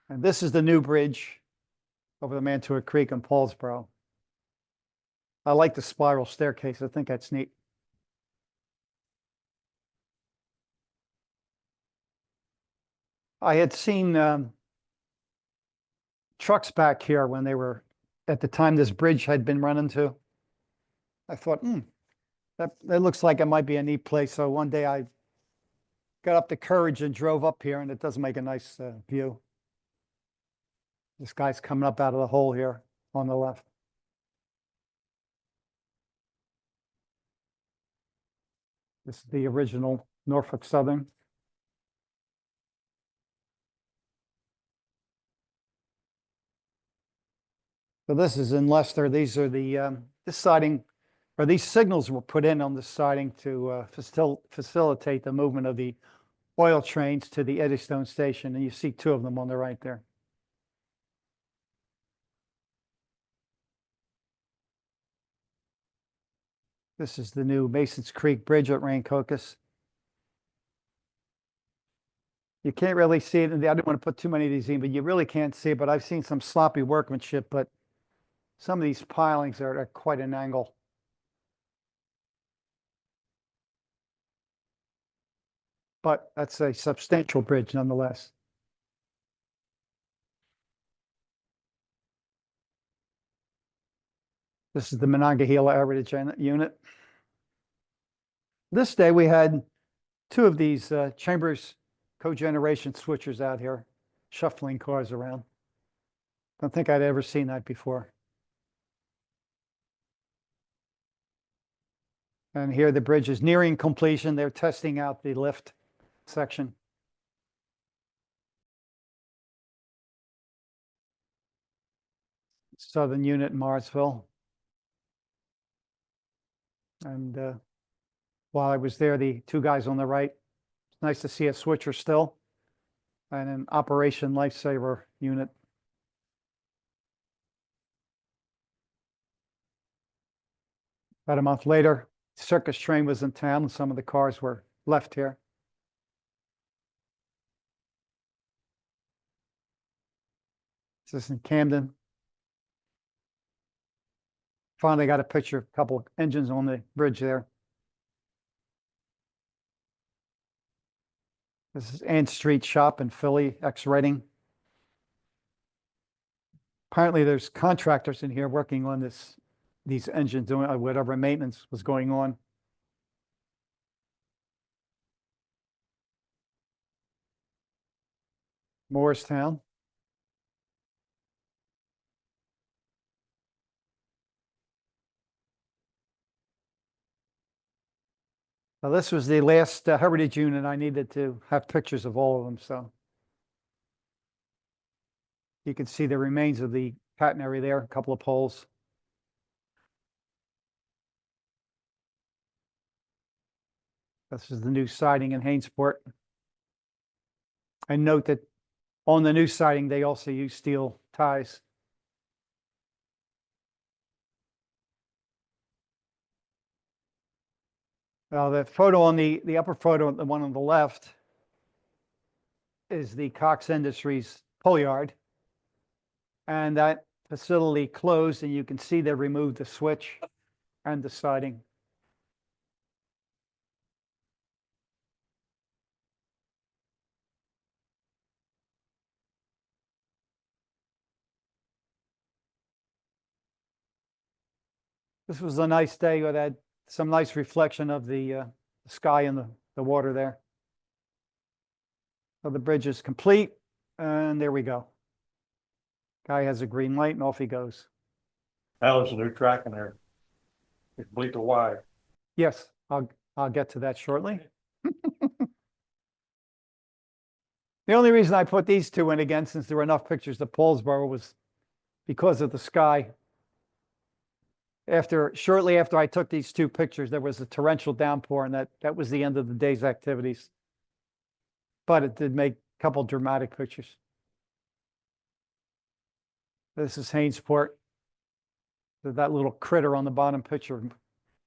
And this is the new bridge over the Mantua Creek in Paulsboro. I like the spiral staircase. I think that's neat. I had seen trucks back here when they were, at the time this bridge had been run into. I thought, that looks like it might be a neat place. So one day I got up the courage and drove up here, and it does make a nice view. This guy's coming up out of the hole here on the left. This is the original Norfolk Southern. So this is in Leicester. These are the, this siding, or these signals were put in on the siding to facilitate the movement of the oil trains to the Eddystone station. And you see two of them on the right there. This is the new Masons Creek Bridge at Rancocas. You can't really see it. I didn't want to put too many of these in, but you really can't see it. But I've seen some sloppy workmanship, but some of these pilings are at quite an angle. But that's a substantial bridge nonetheless. This is the Monongahela Heritage Unit. This day we had two of these Chambers cogeneration switchers out here, shuffling cars around. Don't think I'd ever seen that before. And here the bridge is nearing completion. They're testing out the lift section. Southern unit in Marsville. And while I was there, the two guys on the right, it's nice to see a switcher still, and an Operation Lifesaver unit. About a month later, circus train was in town and some of the cars were left here. This is in Camden. Finally got a picture of a couple of engines on the bridge there. This is Ann Street Shop in Philly, ex-Reading. Apparently there's contractors in here working on these engines, doing whatever maintenance was going on. Morristown. Now this was the last heritage unit. I needed to have pictures of all of them, so you can see the remains of the catenary there, a couple of poles. This is the new siding in Hainesport. And note that on the new siding, they also use steel ties. The photo on the upper photo, the one on the left, is the Cox Industries pull yard. And that facility closed, and you can see they removed the switch and the siding. This was a nice day. We had some nice reflection of the sky and the water there. So the bridge is complete, and there we go. Guy has a green light, and off he goes. Now there's a new track in there. Complete the wire. Yes, I'll get to that shortly. The only reason I put these two in again, since there were enough pictures of Paulsboro, was because of the sky. Shortly after I took these two pictures, there was a torrential downpour, and that was the end of the day's activities. But it did make a couple dramatic pictures. This is Hainesport. That little critter on the bottom picture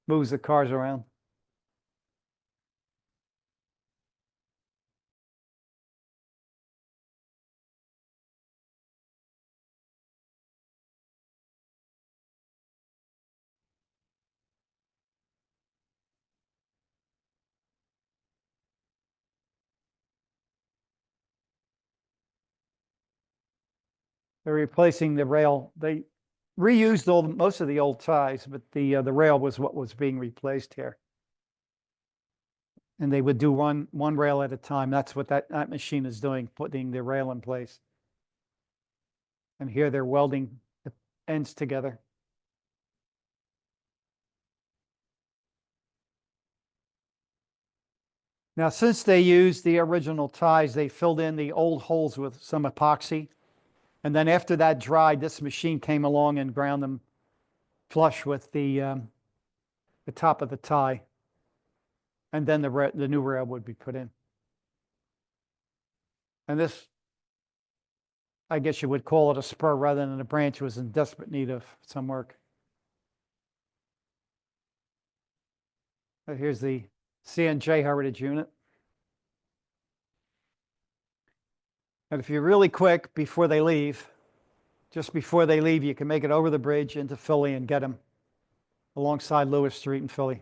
moves the cars around. They're replacing the rail. They reused most of the old ties, but the rail was what was being replaced here. And they would do one rail at a time. That's what that machine is doing, putting the rail in place. And here they're welding the ends together. Now, since they used the original ties, they filled in the old holes with some epoxy. And then after that dried, this machine came along and ground them flush with the top of the tie. And then the new rail would be put in. And this, I guess you would call it a spur rather than a branch, was in desperate need of some work. Here's the C&J Heritage Unit. And if you're really quick before they leave, just before they leave, you can make it over the bridge into Philly and get them alongside Lewis Street in Philly.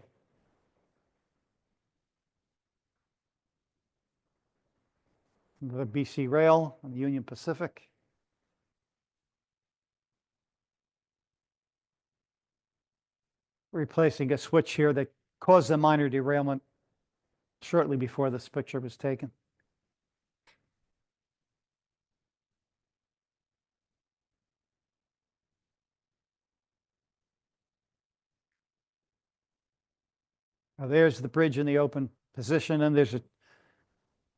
The BC Rail and the Union Pacific. Replacing a switch here that caused a minor derailment shortly before this picture was taken. Now there's the bridge in the open position, and there's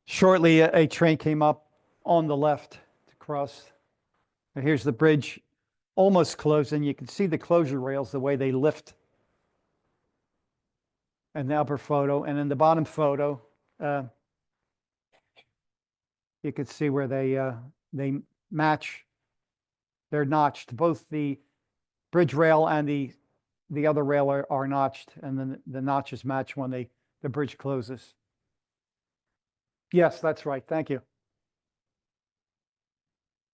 shortly a train came up on the left to cross. And here's the bridge almost closed, and you can see the closure rails, the way they lift in the upper photo. And in the bottom photo, you can see where they match. They're notched. Both the bridge rail and the other rail are notched, and then the notches match when the bridge closes. Yes, that's right. Thank you.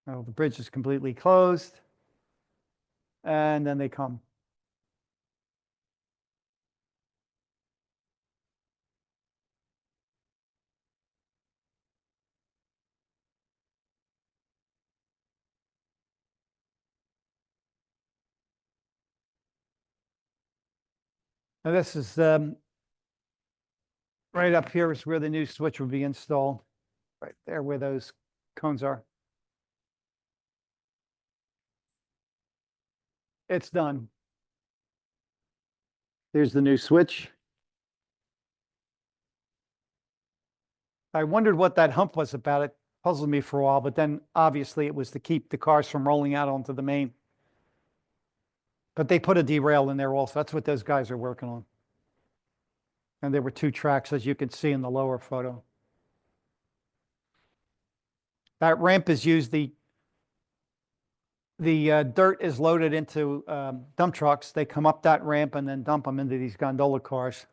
Now the bridge is completely closed, and then they come. Now this is right up here is where the new switch would be installed. Right there where those cones are. It's done. There's the new switch. I wondered what that hump was about. It puzzled me for a while, but then obviously it was to keep the cars from rolling out onto the main. But they put a derail in there also. That's what those guys are working on. And there were two tracks, as you can see in the lower photo. That ramp is used, the dirt is loaded into dump trucks. They come up that ramp and then dump them into these gondola cars.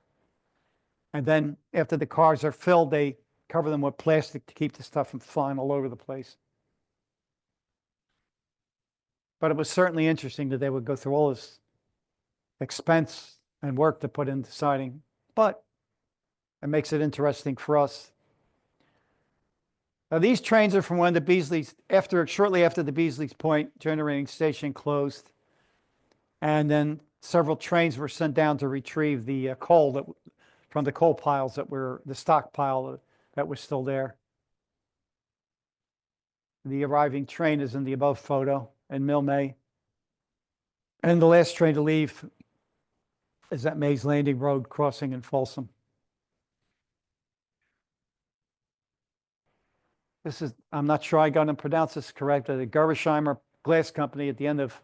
And then after the cars are filled, they cover them with plastic to keep the stuff from flying all over the place. But it was certainly interesting that they would go through all this expense and work to put into siding. But it makes it interesting for us. Now, these trains are from when the Beasley's, shortly after the Beasley's Point generating station closed. And then several trains were sent down to retrieve the coal from the coal piles that were, the stockpile that was still there. The arriving train is in the above photo in Mill May. And the last train to leave is at Mays Landing Road crossing in Folsom. This is, I'm not sure I got to pronounce this correct, the Gerresheimer Glass Company at the end of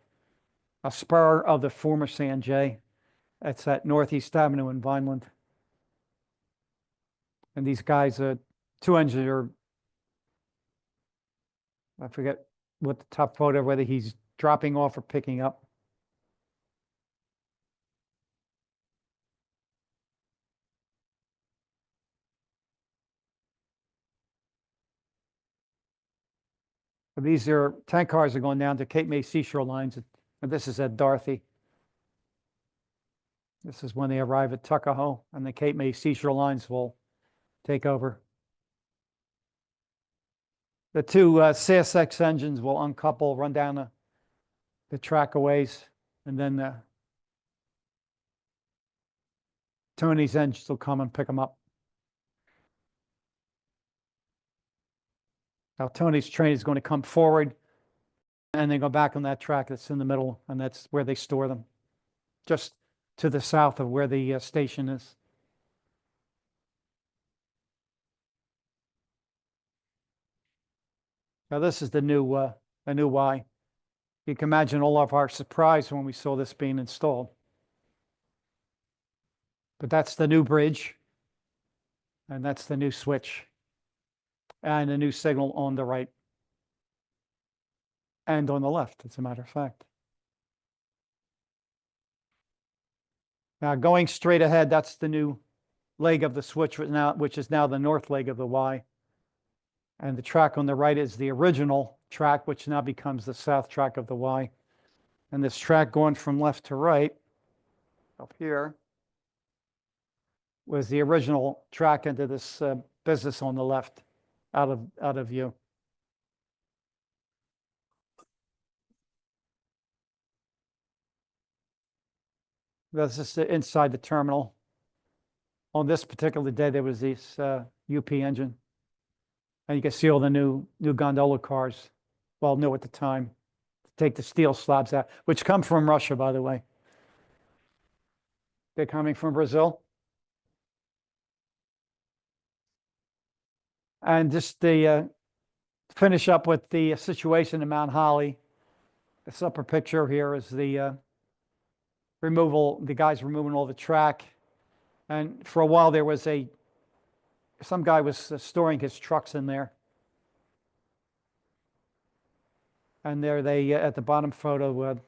a spur of the former C&J. That's at Northeast Avenue in Vineland. And these guys, two engines are, I forget what the top photo, whether he's dropping off or picking up. These tank cars are going down to Cape May Seashore Lines, and this is at Dorothy. This is when they arrive at Tuckahoe, and the Cape May Seashore Lines will take over. The two CSX engines will uncouple, run down the track a ways, and then Tony's engines will come and pick them up. Now Tony's train is going to come forward and then go back on that track that's in the middle, and that's where they store them, just to the south of where the station is. Now this is the new Y. You can imagine all of our surprise when we saw this being installed. But that's the new bridge. And that's the new switch. And a new signal on the right. And on the left, as a matter of fact. Now going straight ahead, that's the new leg of the switch, which is now the north leg of the Y. And the track on the right is the original track, which now becomes the south track of the Y. And this track going from left to right, up here, was the original track into this business on the left, out of view. This is inside the terminal. On this particular day, there was this UP engine. And you can see all the new gondola cars, well, new at the time, to take the steel slabs out, which come from Russia, by the way. They're coming from Brazil. And just to finish up with the situation in Mount Holly, this upper picture here is the guys removing all the track. And for a while there was some guy was storing his trucks in there. And there at the bottom photo,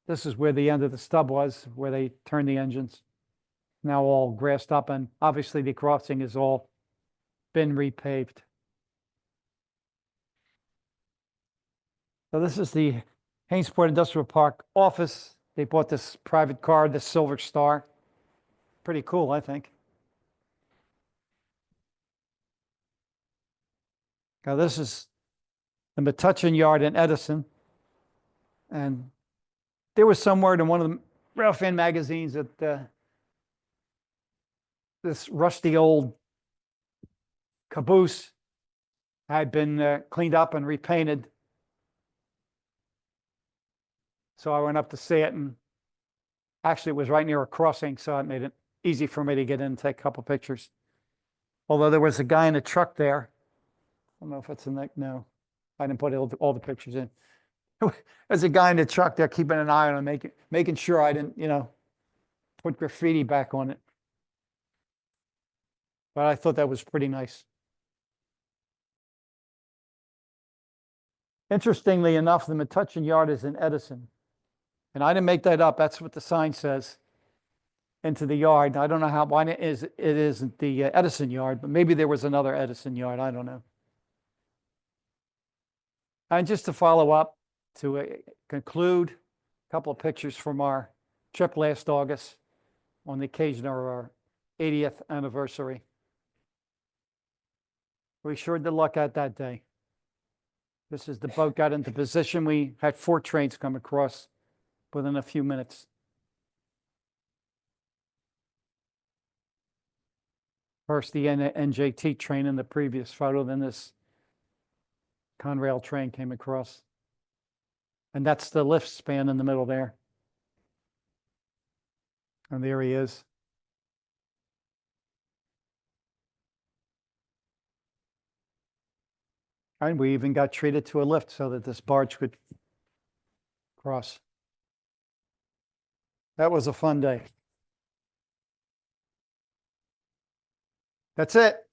this is where the end of the stub was, where they turned the engines. Now all grassed up, and obviously the crossing has all been repaved. So this is the Hainesport Industrial Park office. They bought this private car, the Silver Star. Pretty cool, I think. Now this is the Metuchen yard in Edison. And there was some word in one of the railfan magazines that this rusty old caboose had been cleaned up and repainted. So I went up to see it, and actually it was right near a crossing, so it made it easy for me to get in and take a couple pictures. Although there was a guy in a truck there. I don't know if it's in that. No, I didn't put all the pictures in. There's a guy in the truck there keeping an eye on it, making sure I didn't, put graffiti back on it. But I thought that was pretty nice. Interestingly enough, the Metuchen yard is in Edison. And I didn't make that up. That's what the sign says. Into the yard. I don't know why it isn't the Edison yard, but maybe there was another Edison yard. I don't know. And just to follow up, to conclude, a couple of pictures from our trip last August on the occasion of our 80th anniversary. We sure did luck out that day. This is the boat got into position. We had 4 trains come across within a few minutes. First the NJT train in the previous photo, then this Conrail train came across. And that's the lift span in the middle there. And there he is. And we even got treated to a lift so that this barge could cross. That was a fun day. That's it.